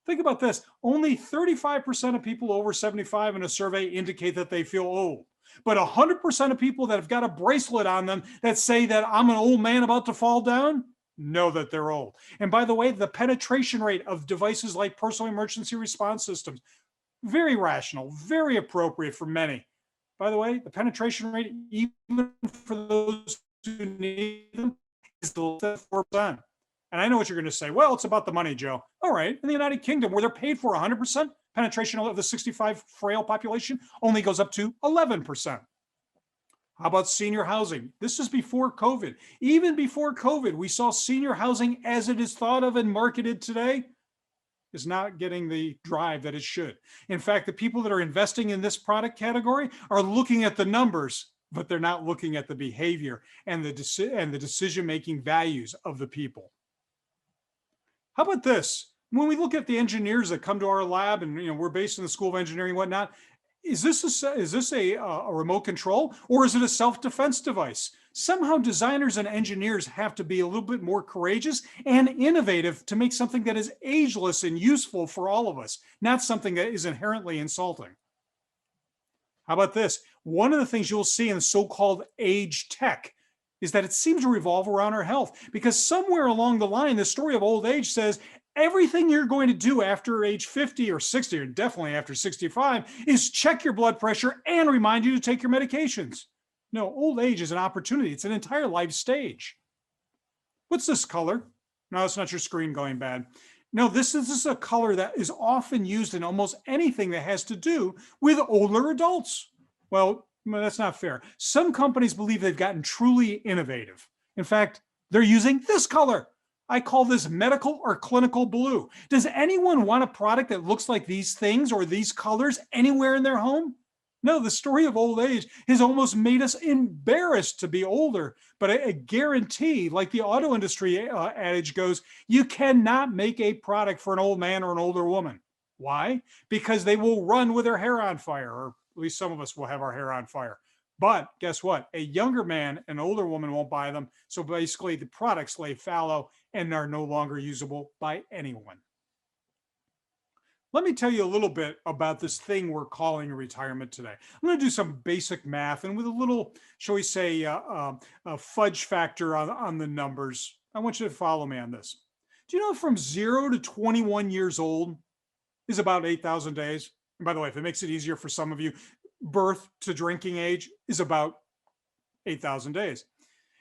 Think about this. Only 35% of people over 75 in a survey indicate that they feel old. But 100% of people that have got a bracelet on them that say that I'm an old man about to fall down know that they're old. And by the way, the penetration rate of devices like personal emergency response systems, very rational, very appropriate for many. By the way, the penetration rate, even for those who need them, is less than 4%. And I know what you're going to say. Well, it's about the money, Joe. All right. In the United Kingdom, where they're paid for 100%, penetration of the 65 frail population only goes up to 11%. How about senior housing? This is before COVID. Even before COVID, we saw senior housing as it is thought of and marketed today is not getting the drive that it should. In fact, the people that are investing in this product category are looking at the numbers, but they're not looking at the behavior and the decision-making values of the people. How about this? When we look at the engineers that come to our lab, and we're based in the School of Engineering and whatnot, is this a remote control, or is it a self-defense device? Somehow designers and engineers have to be a little bit more courageous and innovative to make something that is ageless and useful for all of us, not something that is inherently insulting. How about this? One of the things you'll see in so-called age tech is that it seems to revolve around our health, because somewhere along the line, the story of old age says everything you're going to do after age 50 or 60, or definitely after 65, is check your blood pressure and remind you to take your medications. No, old age is an opportunity. It's an entire life stage. What's this color? No, it's not your screen going bad. No, this is a color that is often used in almost anything that has to do with older adults. Well, that's not fair. Some companies believe they've gotten truly innovative. In fact, they're using this color. I call this medical or clinical blue. Does anyone want a product that looks like these things or these colors anywhere in their home? No, the story of old age has almost made us embarrassed to be older. But I guarantee, like the auto industry adage goes, you cannot make a product for an old man or an older woman. Why? Because they will run with their hair on fire, or at least some of us will have our hair on fire. But guess what? A younger man, an older woman won't buy them. So basically the products lay fallow and are no longer usable by anyone. Let me tell you a little bit about this thing we're calling retirement today. I'm going to do some basic math, and with a little, shall we say, a fudge factor on the numbers. I want you to follow me on this. Do you know from 0 to 21 years old is about 8,000 days? And by the way, if it makes it easier for some of you, birth to drinking age is about 8,000 days.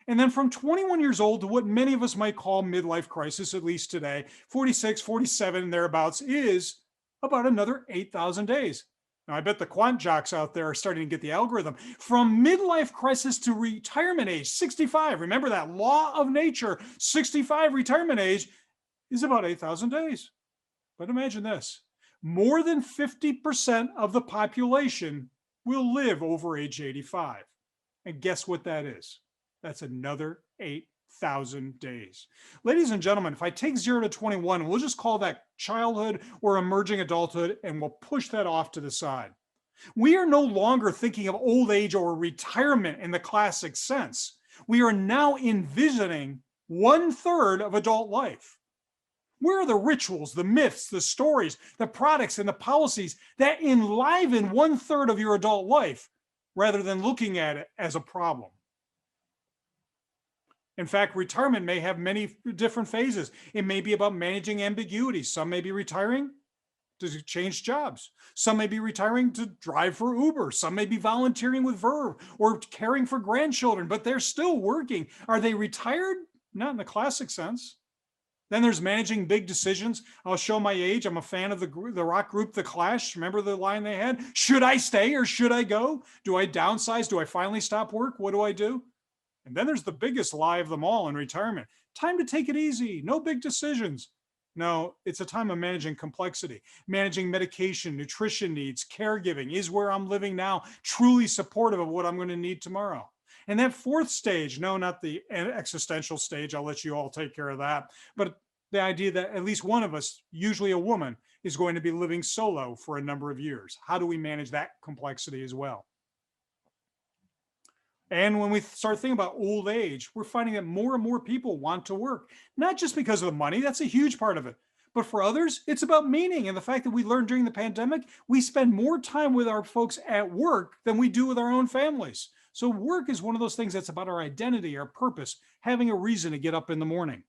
And then from 21 years old to what many of us might call midlife crisis, at least today, 46, 47, thereabouts, is about another 8,000 days. Now, I bet the quant jocks out there are starting to get the algorithm. From midlife crisis to retirement age, 65, remember that law of nature, 65 retirement age is about 8,000 days. But imagine this, more than 50% of the population will live over age 85. And guess what that is? That's another 8,000 days. Ladies and gentlemen, if I take 0 to 21, we'll just call that childhood or emerging adulthood, and we'll push that off to the side. We are no longer thinking of old age or retirement in the classic sense. We are now envisioning 1/3 of adult life. Where are the rituals, the myths, the stories, the products, and the policies that enliven 1/3 of your adult life rather than looking at it as a problem? In fact, retirement may have many different phases. It may be about managing ambiguity. Some may be retiring to change jobs. Some may be retiring to drive for Uber. Some may be volunteering with Verve or caring for grandchildren, but they're still working. Are they retired? Not in the classic sense. Then there's managing big decisions. I'll show my age. I'm a fan of the rock group The Clash. Remember the line they had? Should I stay or should I go? Do I downsize? Do I finally stop work? What do I do? And then there's the biggest lie of them all in retirement. Time to take it easy. No big decisions. No, it's a time of managing complexity, managing medication, nutrition needs, caregiving. Is where I'm living now truly supportive of what I'm going to need tomorrow? And that fourth stage, no, not the existential stage, I'll let you all take care of that, but the idea that at least one of us, usually a woman, is going to be living solo for a number of years. How do we manage that complexity as well? And when we start thinking about old age, we're finding that more and more people want to work, not just because of the money, that's a huge part of it. But for others, it's about meaning and the fact that we learned during the pandemic, we spend more time with our folks at work than we do with our own families. So work is one of those things that's about our identity, our purpose, having a reason to get up in the morning.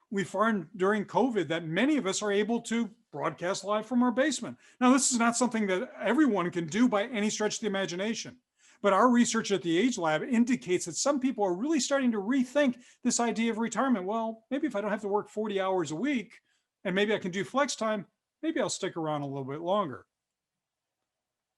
We found during COVID that many of us are able to broadcast live from our basement. Now, this is not something that everyone can do by any stretch of the imagination. But our research at the AgeLab indicates that some people are really starting to rethink this idea of retirement. Well, maybe if I don't have to work 40 hours a week and maybe I can do flex time, maybe I'll stick around a little bit longer.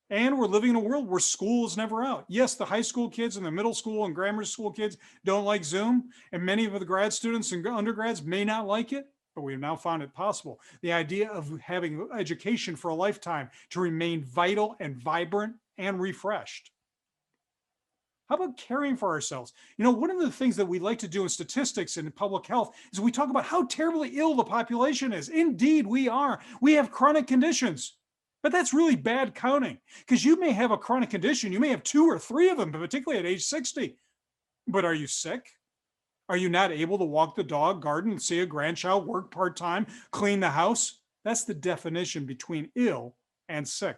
And we're living in a world where school is never out. Yes, the high school kids and the middle school and grammar school kids don't like Zoom, and many of the grad students and undergrads may not like it, but we've now found it possible. The idea of having education for a lifetime to remain vital and vibrant and refreshed. How about caring for ourselves? You know, one of the things that we like to do in statistics and in public health is we talk about how terribly ill the population is. Indeed, we are. We have chronic conditions. But that's really bad counting, because you may have a chronic condition. You may have 2 or 3 of them, particularly at age 60. But are you sick? Are you not able to walk the dog, garden, see a grandchild, work part-time, clean the house? That's the definition between ill and sick.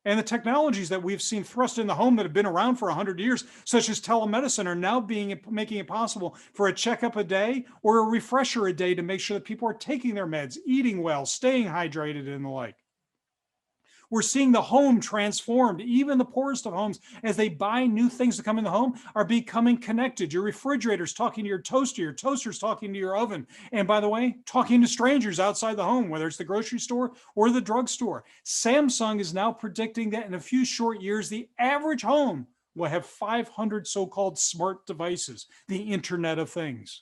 And the technologies that we've seen thrust in the home that have been around for 100 years, such as telemedicine, are now making it possible for a checkup a day or a refresher a day to make sure that people are taking their meds, eating well, staying hydrated, and the like. We're seeing the home transformed. Even the poorest of homes, as they buy new things to come in the home, are becoming connected. Your refrigerator's talking to your toaster's talking to your oven. And by the way, talking to strangers outside the home, whether it's the grocery store or the drugstore. Samsung is now predicting that in a few short years, the average home will have 500 so-called smart devices, the Internet of Things.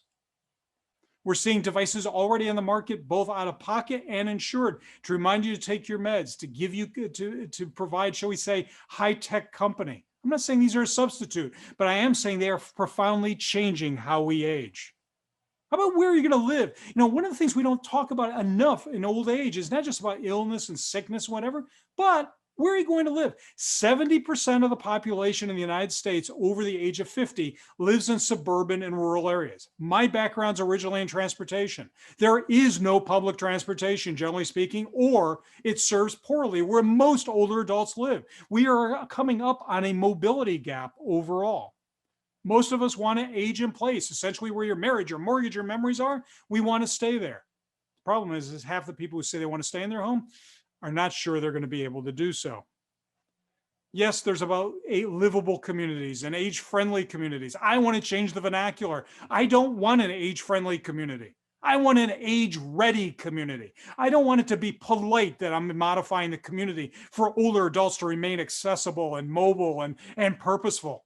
We're seeing devices already on the market, both out of pocket and insured, to remind you to take your meds, to give you, to provide, shall we say, high-tech company. I'm not saying these are a substitute, but I am saying they are profoundly changing how we age. How about where you're going to live? You know, one of the things we don't talk about enough in old age is not just about illness and sickness, whatever, but where are you going to live? 70% of the population in the United States over the age of 50 lives in suburban and rural areas. My background's originally in transportation. There is no public transportation, generally speaking, or it serves poorly where most older adults live. We are coming up on a mobility gap overall. Most of us want to age in place, essentially where your marriage, your mortgage, your memories are. We want to stay there. The problem is half the people who say they want to stay in their home are not sure they're going to be able to do so. Yes, there's about livable communities and age-friendly communities. I want to change the vernacular. I don't want an age-friendly community. I want an age-ready community. I don't want it to be polite that I'm modifying the community for older adults to remain accessible and mobile and purposeful.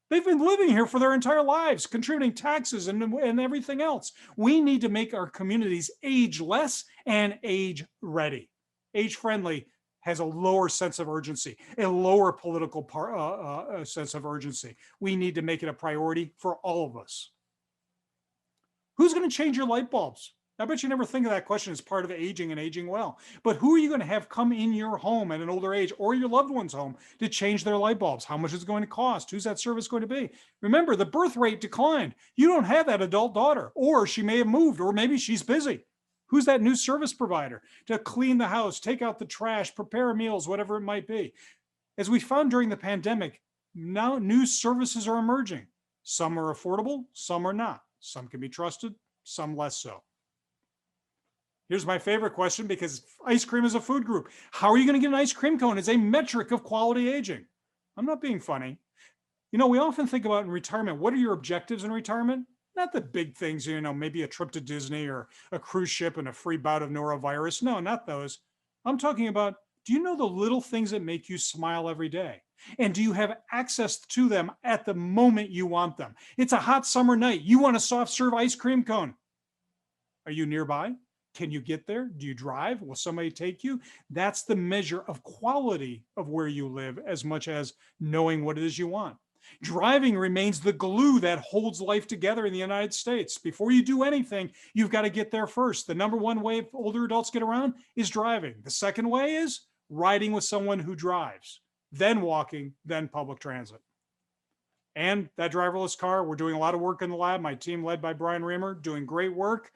They've been living here for their entire lives, contributing taxes and everything else. We need to make our communities ageless and age-ready. Age-friendly has a lower sense of urgency, a lower political sense of urgency. We need to make it a priority for all of us. Who's going to change your light bulbs? I bet you never think of that question as part of aging and aging well. But who are you going to have come in your home at an older age or your loved one's home to change their light bulbs? How much is it going to cost? Who's that service going to be? Remember, the birth rate declined. You don't have that adult daughter, or she may have moved, or maybe she's busy. Who's that new service provider to clean the house, take out the trash, prepare meals, whatever it might be? As we found during the pandemic, now new services are emerging. Some are affordable, some are not. Some can be trusted, some less so. Here's my favorite question, because ice cream is a food group. How are you going to get an ice cream cone as a metric of quality aging? I'm not being funny. You know, we often think about in retirement, what are your objectives in retirement? Not the big things, you know, maybe a trip to Disney or a cruise ship and a free bout of norovirus. No, not those. I'm talking about, do you know the little things that make you smile every day? And do you have access to them at the moment you want them? It's a hot summer night. You want a soft serve ice cream cone. Are you nearby? Can you get there? Do you drive? Will somebody take you? That's the measure of quality of where you live, as much as knowing what it is you want. Driving remains the glue that holds life together in the United States. Before you do anything, you've got to get there first. The number one way older adults get around is driving. The second way is riding with someone who drives, then walking, then public transit. And that driverless car, we're doing a lot of work in the lab. My team led by Brian Reamer, doing great work.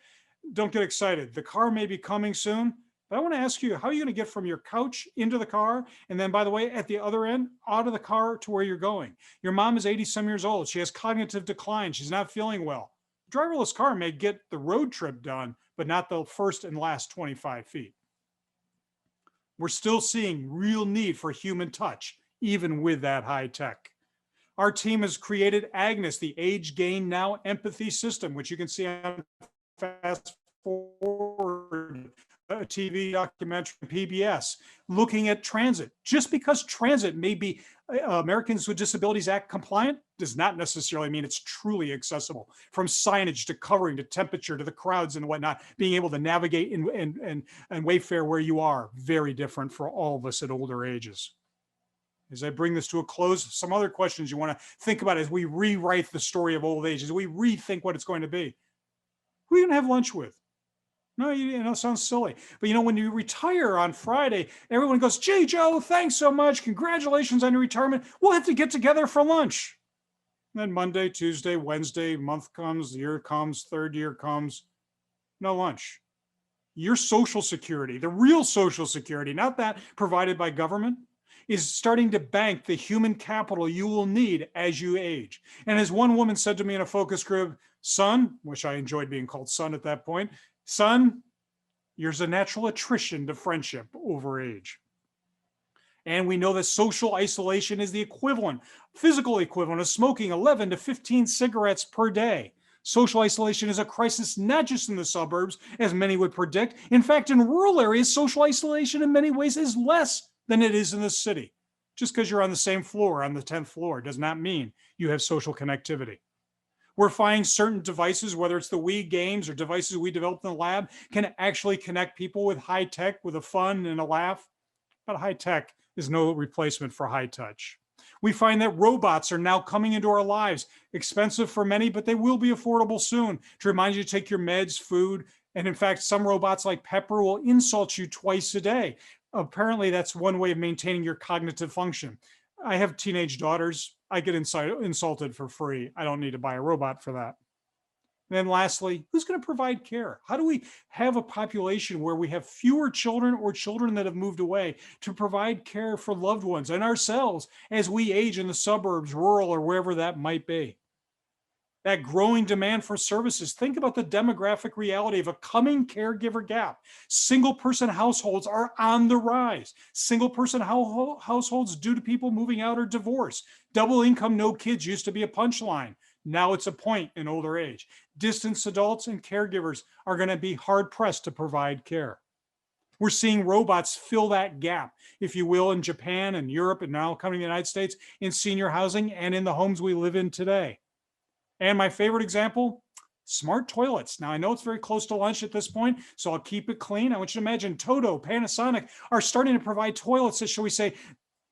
Don't get excited. The car may be coming soon, but I want to ask you, how are you going to get from your couch into the car? And then, by the way, at the other end, out of the car to where you're going. Your mom is 80 some years old. She has cognitive decline. She's not feeling well. A driverless car may get the road trip done, but not the first and last 25 feet. We're still seeing real need for human touch, even with that high tech. Our team has created Agnes, the Age Gain Now Empathy System, which you can see on Fast Forward, a TV documentary, PBS, looking at transit. Just because transit may be Americans with Disabilities Act compliant does not necessarily mean it's truly accessible. From signage to covering to temperature to the crowds and whatnot, being able to navigate and wayfare where you are, very different for all of us at older ages. As I bring this to a close, some other questions you want to think about as we rewrite the story of old age, as we rethink what it's going to be. Who are you going to have lunch with? No, you know, it sounds silly. But, you know, when you retire on Friday, everyone goes, gee, Joe, thanks so much. Congratulations on your retirement. We'll have to get together for lunch. And then Monday, Tuesday, Wednesday, month comes, the year comes, third year comes, no lunch. Your social security, the real social security, not that provided by government, is starting to bank the human capital you will need as you age. And as one woman said to me in a focus group, son, which I enjoyed being called son at that point, son, there's a natural attrition to friendship over age. And we know that social isolation is the equivalent, physical equivalent of smoking 11 to 15 cigarettes per day. Social isolation is a crisis not just in the suburbs, as many would predict. In fact, in rural areas, social isolation in many ways is less than it is in the city. Just because you're on the same floor, on the 10th floor, does not mean you have social connectivity. We're finding certain devices, whether it's the Wii games or devices we developed in the lab, can actually connect people with high tech, with a fun and a laugh. But high tech is no replacement for high touch. We find that robots are now coming into our lives, expensive for many, but they will be affordable soon, to remind you to take your meds, food, and in fact, some robots like Pepper will insult you twice a day. Apparently, that's one way of maintaining your cognitive function. I have teenage daughters. I get insulted for free. I don't need to buy a robot for that. And then lastly, who's going to provide care? How do we have a population where we have fewer children or children that have moved away to provide care for loved ones and ourselves as we age in the suburbs, rural, or wherever that might be? That growing demand for services. Think about the demographic reality of a coming caregiver gap. Single-person households are on the rise. Single-person households due to people moving out or divorce. Double income, no kids used to be a punchline. Now it's a point in older age. Distance adults and caregivers are going to be hard-pressed to provide care. We're seeing robots fill that gap, if you will, in Japan and Europe, and now coming to the United States in senior housing and in the homes we live in today. And my favorite example, smart toilets. Now, I know it's very close to lunch at this point, so I'll keep it clean. I want you to imagine Toto, Panasonic are starting to provide toilets that, shall we say,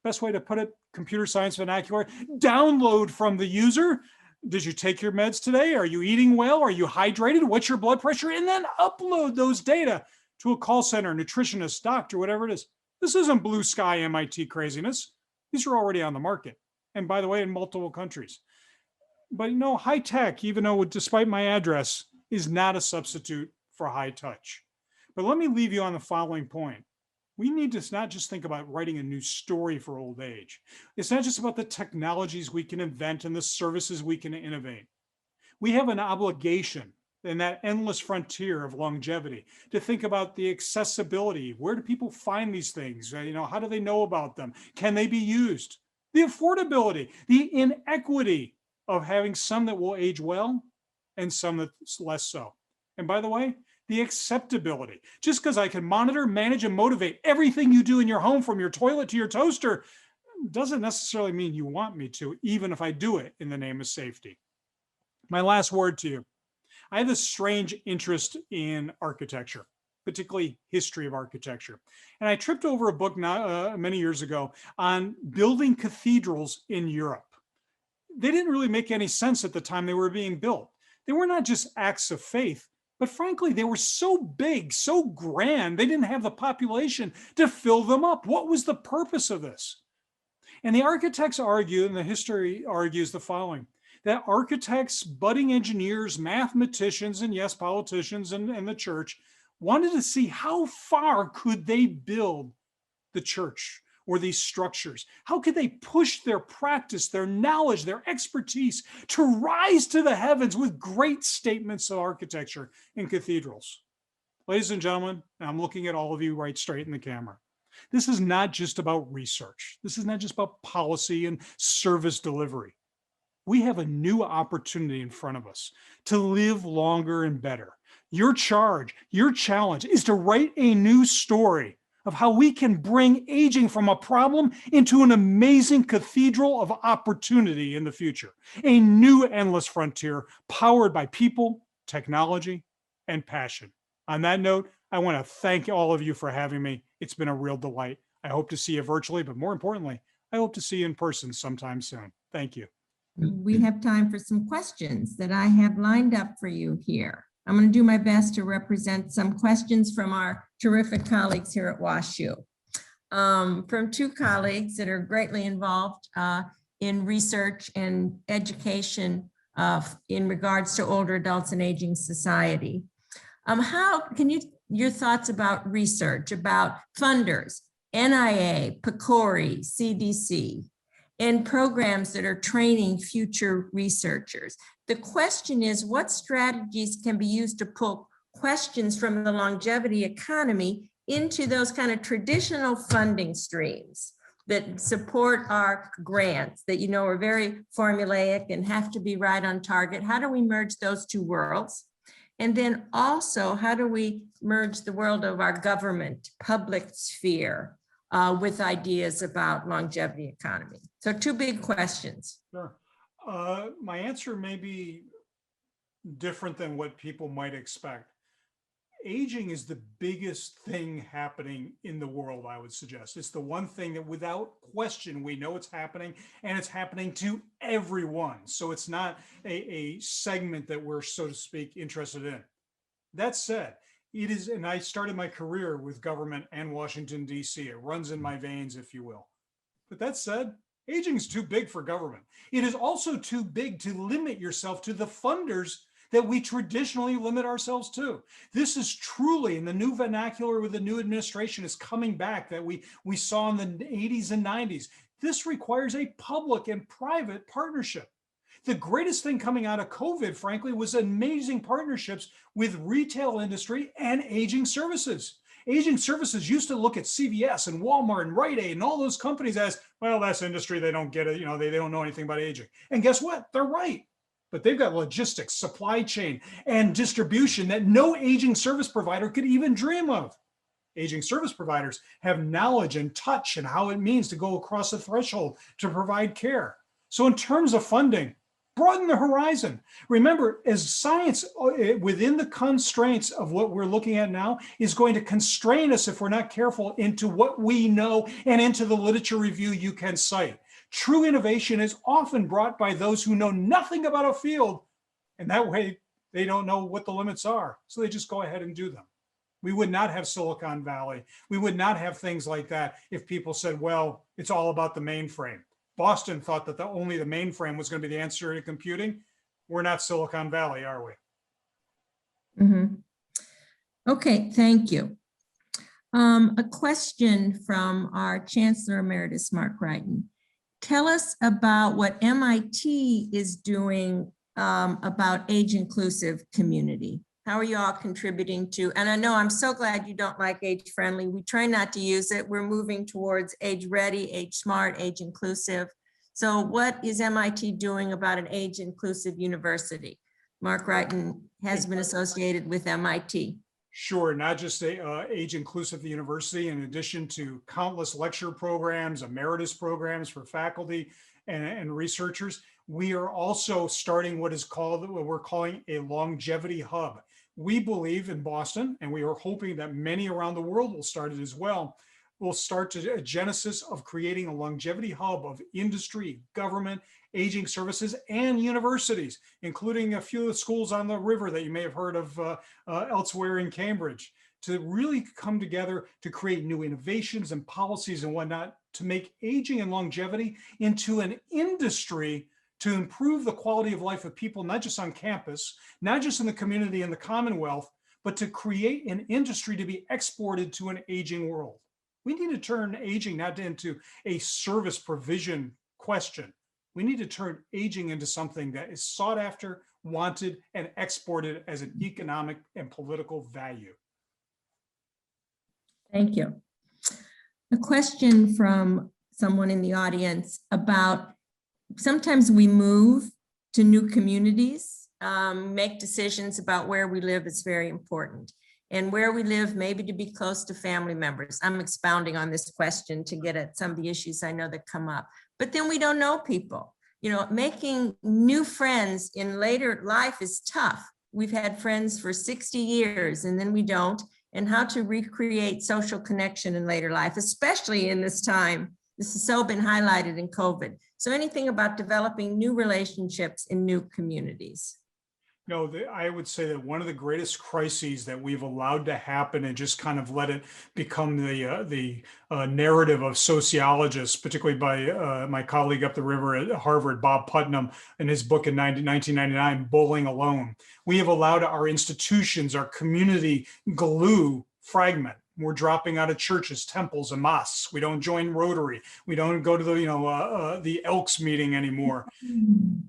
best way to put it, computer science vernacular, download from the user Did you take your meds today? Are you eating well? Are you hydrated? What's your blood pressure? And then upload those data to a call center, nutritionist, doctor, whatever it is. This isn't blue sky MIT craziness. These are already on the market. And by the way, in multiple countries. But you know, high tech, even though despite my address, is not a substitute for high touch. But let me leave you on the following point. We need to not just think about writing a new story for old age. It's not just about the technologies we can invent and the services we can innovate. We have an obligation in that endless frontier of longevity to think about the accessibility. Where do people find these things? You know, how do they know about them? Can they be used? The affordability, the inequity of having some that will age well and some that's less so. And by the way, the acceptability. Just because I can monitor, manage, and motivate everything you do in your home from your toilet to your toaster doesn't necessarily mean you want me to, even if I do it in the name of safety. My last word to you. I have this strange interest in architecture, particularly history of architecture. And I tripped over a book many years ago on building cathedrals in Europe. They didn't really make any sense at the time they were being built. They were not just acts of faith, but frankly, they were so big, so grand, they didn't have the population to fill them up. What was the purpose of this? And the architects argue, and the history argues the following, that architects, budding engineers, mathematicians, and yes, politicians and the church wanted to see how far could they build the church or these structures? How could they push their practice, their knowledge, their expertise to rise to the heavens with great statements of architecture in cathedrals? Ladies and gentlemen, I'm looking at all of you right straight in the camera. This is not just about research. This is not just about policy and service delivery. We have a new opportunity in front of us to live longer and better. Your charge, your challenge is to write a new story of how we can bring aging from a problem into an amazing cathedral of opportunity in the future. A new endless frontier powered by people, technology, and passion. On that note, I want to thank all of you for having me. It's been a real delight. I hope to see you virtually, but more importantly, I hope to see you in person sometime soon. Thank you. We have time for some questions that I have lined up for you here. I'm going to do my best to represent some questions from our terrific colleagues here at WashU. From two colleagues that are greatly involved in research and education in regards to older adults and aging society. How can your thoughts about research, about funders, NIA, PCORI, CDC, and programs that are training future researchers? The question is, what strategies can be used to pull questions from the longevity economy into those kind of traditional funding streams that support our grants that, you know, are very formulaic and have to be right on target? How do we merge those two worlds? And then also, how do we merge the world of our government, public sphere, with ideas about longevity economy? So two big questions. Sure. My answer may be different than what people might expect. Aging is the biggest thing happening in the world, I would suggest. It's the one thing that without question, we know it's happening, and it's happening to everyone. So it's not a segment that we're, so to speak, interested in. That said, it is, and I started my career with government and Washington, D.C. It runs in my veins, if you will. But that said, aging is too big for government. It is also too big to limit yourself to the funders that we traditionally limit ourselves to. This is truly, in the new vernacular with the new administration is coming back that we saw in the 80s and 90s. This requires a public and private partnership. The greatest thing coming out of COVID, frankly, was amazing partnerships with retail industry and aging services. Aging services used to look at CVS and Walmart and Rite Aid and all those companies as, well, that's industry, they don't get it, you know, they don't know anything about aging. And guess what? They're right. But they've got logistics, supply chain, and distribution that no aging service provider could even dream of. Aging service providers have knowledge and touch and how it means to go across a threshold to provide care. So in terms of funding, broaden the horizon. Remember, as science within the constraints of what we're looking at now is going to constrain us if we're not careful into what we know and into the literature review you can cite. True innovation is often brought by those who know nothing about a field, and that way they don't know what the limits are. So they just go ahead and do them. We would not have Silicon Valley. We would not have things like that if people said, well, it's all about the mainframe. Boston thought that only the mainframe was going to be the answer to computing. We're not Silicon Valley, are we? Mhm. Okay, thank you. A question from our Chancellor Emeritus, Mark Wrighton. Tell us about what MIT is doing about age-inclusive community. How are you all contributing to, and I know I'm so glad you don't like age-friendly. We try not to use it. We're moving towards age-ready, age-smart, age-inclusive. So what is MIT doing about an age-inclusive university? Mark Wrighton has been associated with MIT. Sure, not just a age-inclusive university, in addition to countless lecture programs, emeritus programs for faculty and researchers. We are also starting what we're calling a longevity hub. We believe in Boston, and we are hoping that many around the world will start it as well. We'll start a genesis of creating a longevity hub of industry, government, aging services, and universities, including a few of the schools on the river that you may have heard of elsewhere in Cambridge, to really come together to create new innovations and policies and whatnot to make aging and longevity into an industry to improve the quality of life of people, not just on campus, not just in the community and the Commonwealth, but to create an industry to be exported to an aging world. We need to turn aging not into a service provision question. We need to turn aging into something that is sought after, wanted, and exported as an economic and political value. Thank you. A question from someone in the audience about sometimes we move to new communities, make decisions about where we live is very important. And where we live, maybe to be close to family members. I'm expounding on this question to get at some of the issues I know that come up. But then we don't know people. You know, making new friends in later life is tough. We've had friends for 60 years and then we don't. And how to recreate social connection in later life, especially in this time. This has so been highlighted in COVID. So anything about developing new relationships in new communities? No, I would say that one of the greatest crises that we've allowed to happen and just kind of let it become the narrative of sociologists, particularly by my colleague up the river at Harvard, Bob Putnam, in his book in 1999, Bowling Alone. We have allowed our institutions, our community glue fragment. We're dropping out of churches, temples, and mosques. We don't join Rotary. We don't go to the Elks meeting anymore.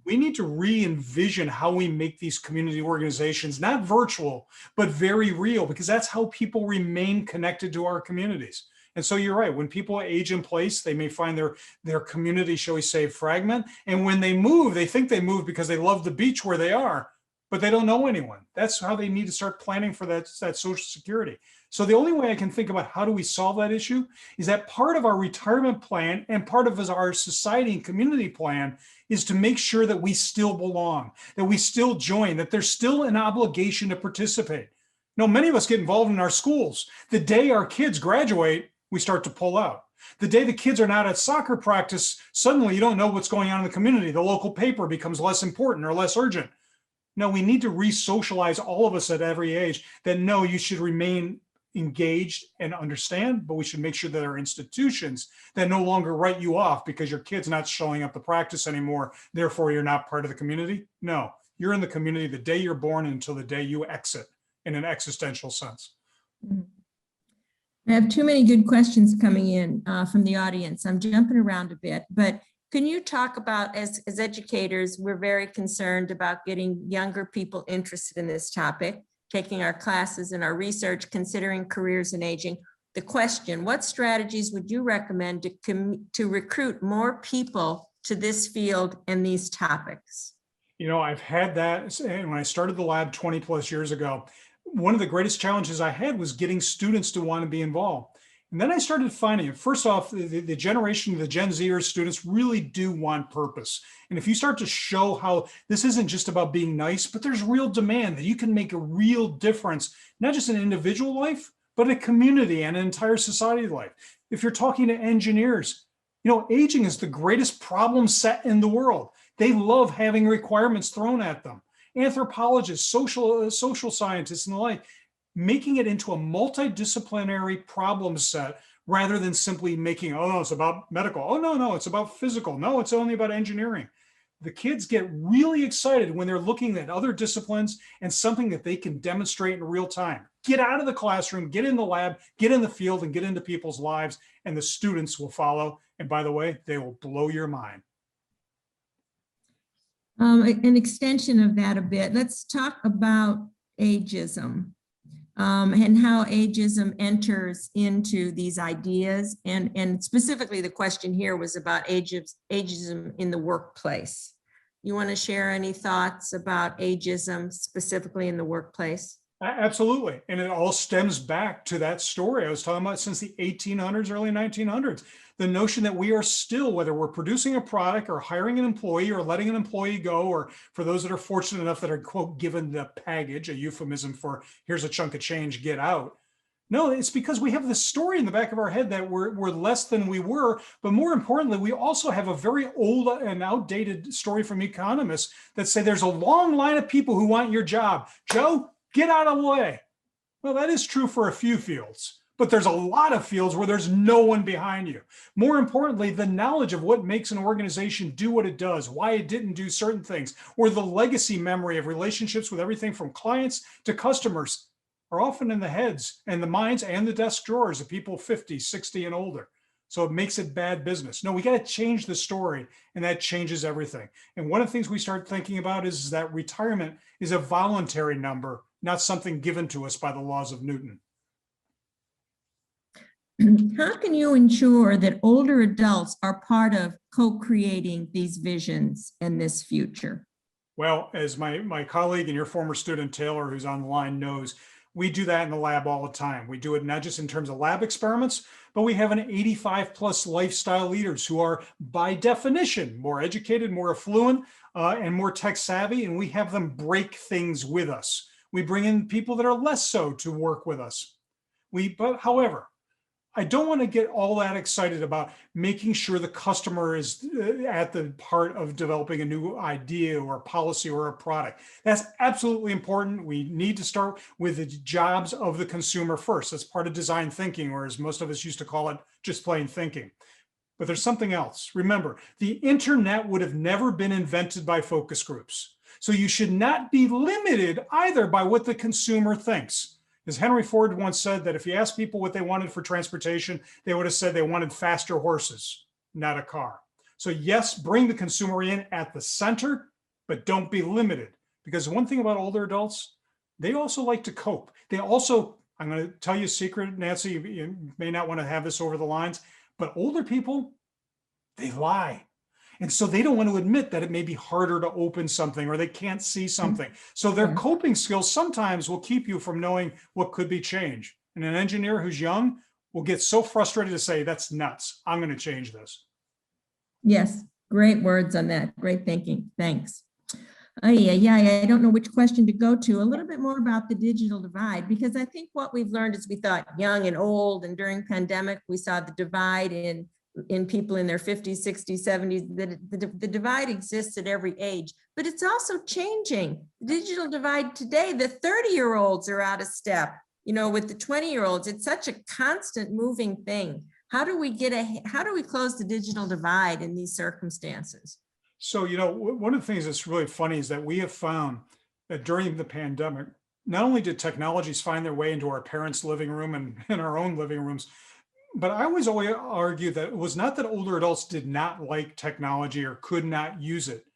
We need to re-envision how we make these community organizations, not virtual, but very real, because that's how people remain connected to our communities. And so you're right, when people age in place, they may find their community, shall we say, fragment. And when they move, they think they move because they love the beach where they are, but they don't know anyone. That's how they need to start planning for that social security. So the only way I can think about how do we solve that issue is that part of our retirement plan and part of our society and community plan is to make sure that we still belong, that we still join, that there's still an obligation to participate. You know, many of us get involved in our schools. The day our kids graduate, we start to pull out. The day the kids are not at soccer practice, suddenly you don't know what's going on in the community. The local paper becomes less important or less urgent. No, we need to re-socialize all of us at every age that no, you should remain engaged and understand, but we should make sure that our institutions that no longer write you off because your kid's not showing up to practice anymore, therefore you're not part of the community. No, you're in the community the day you're born until the day you exit in an existential sense. I have too many good questions coming in from the audience. I'm jumping around a bit, but can you talk about, as educators, we're very concerned about getting younger people interested in this topic, taking our classes and our research, considering careers in aging. The question, what strategies would you recommend to recruit more people to this field and these topics? You know, I've had that, and when I started the lab 20 plus years ago, one of the greatest challenges I had was getting students to want to be involved. And then I started finding it. First off, the generation, the Gen Zers students really do want purpose. And if you start to show how this isn't just about being nice, but there's real demand that you can make a real difference, not just in individual life, but a community and an entire society life. If you're talking to engineers, You know, aging is the greatest problem set in the world. They love having requirements thrown at them. Anthropologists, social scientists, and the like, making it into a multidisciplinary problem set rather than simply making, oh, it's about medical. Oh, no, it's about physical. No, it's only about engineering. The kids get really excited when they're looking at other disciplines and something that they can demonstrate in real time. Get out of the classroom, get in the lab, get in the field, and get into people's lives, and the students will follow. And by the way, they will blow your mind. An extension of that a bit. Let's talk about ageism and how ageism enters into these ideas. And specifically, the question here was about ageism in the workplace. You want to share any thoughts about ageism specifically in the workplace? Absolutely. And it all stems back to that story I was talking about since the 1800s, early 1900s. The notion that we are still, whether we're producing a product or hiring an employee or letting an employee go, or for those that are fortunate enough that are, quote, given the package, a euphemism for here's a chunk of change, get out. No, it's because we have this story in the back of our head that we're less than we were. But more importantly, we also have a very old and outdated story from economists that say there's a long line of people who want your job. Joe, get out of the way. Well, that is true for a few fields, but there's a lot of fields where there's no one behind you. More importantly, the knowledge of what makes an organization do what it does, why it didn't do certain things, or the legacy memory of relationships with everything from clients to customers are often in the heads and the minds and the desk drawers of people 50, 60 and older. So it makes it bad business. No, we got to change the story, and that changes everything. And one of the things we start thinking about is that retirement is a voluntary number, not something given to us by the laws of Newton. How can you ensure that older adults are part of co-creating these visions and this future? Well, as my colleague and your former student, Taylor, who's on the line, knows, we do that in the lab all the time. We do it not just in terms of lab experiments, but we have an 85 plus lifestyle leaders who are by definition more educated, more affluent, and more tech savvy, and we have them break things with us. We bring in people that are less so to work with us. But however, I don't want to get all that excited about making sure the customer is at the part of developing a new idea or a policy or a product. That's absolutely important. We need to start with the jobs of the consumer first. That's part of design thinking, or as most of us used to call it, just plain thinking. But there's something else. Remember, the internet would have never been invented by focus groups. So you should not be limited either by what the consumer thinks. As Henry Ford once said, that if you asked people what they wanted for transportation, they would have said they wanted faster horses, not a car. So yes, bring the consumer in at the center, but don't be limited. Because one thing about older adults, they also like to cope. They also, I'm going to tell you a secret, Nancy, you may not want to have this over the lines, but older people, they lie. And so they don't want to admit that it may be harder to open something or they can't see something. So their coping skills sometimes will keep you from knowing what could be changed. And an engineer who's young will get so frustrated to say, that's nuts. I'm going to change this. Yes, great words on that. Great thinking. Thanks. I don't know which question to go to. A little bit more about the digital divide, because I think what we've learned is we thought young and old, and during pandemic, we saw the divide in people in their 50s, 60s, 70s. The divide exists at every age, but it's also changing. The digital divide today, the 30-year-olds are out of step, with the 20-year-olds. It's such a constant moving thing. How do we close the digital divide in these circumstances? So, one of the things that's really funny is that we have found that during the pandemic, not only did technologies find their way into our parents' living room and in our own living rooms, but I always argue that it was not that older adults did not like technology or could not use it.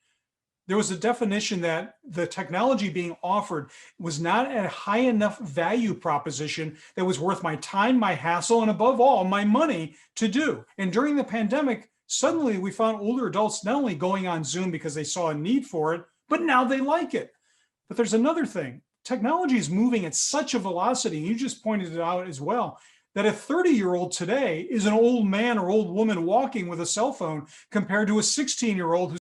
There was a definition that the technology being offered was not a high enough value proposition that was worth my time, my hassle, and above all, my money to do. And during the pandemic, suddenly we found older adults not only going on Zoom because they saw a need for it, but now they like it. But there's another thing. Technology is moving at such a velocity, and you just pointed it out as well, that a 30-year-old today is an old man or old woman walking with a cell phone compared to a 16-year-old who's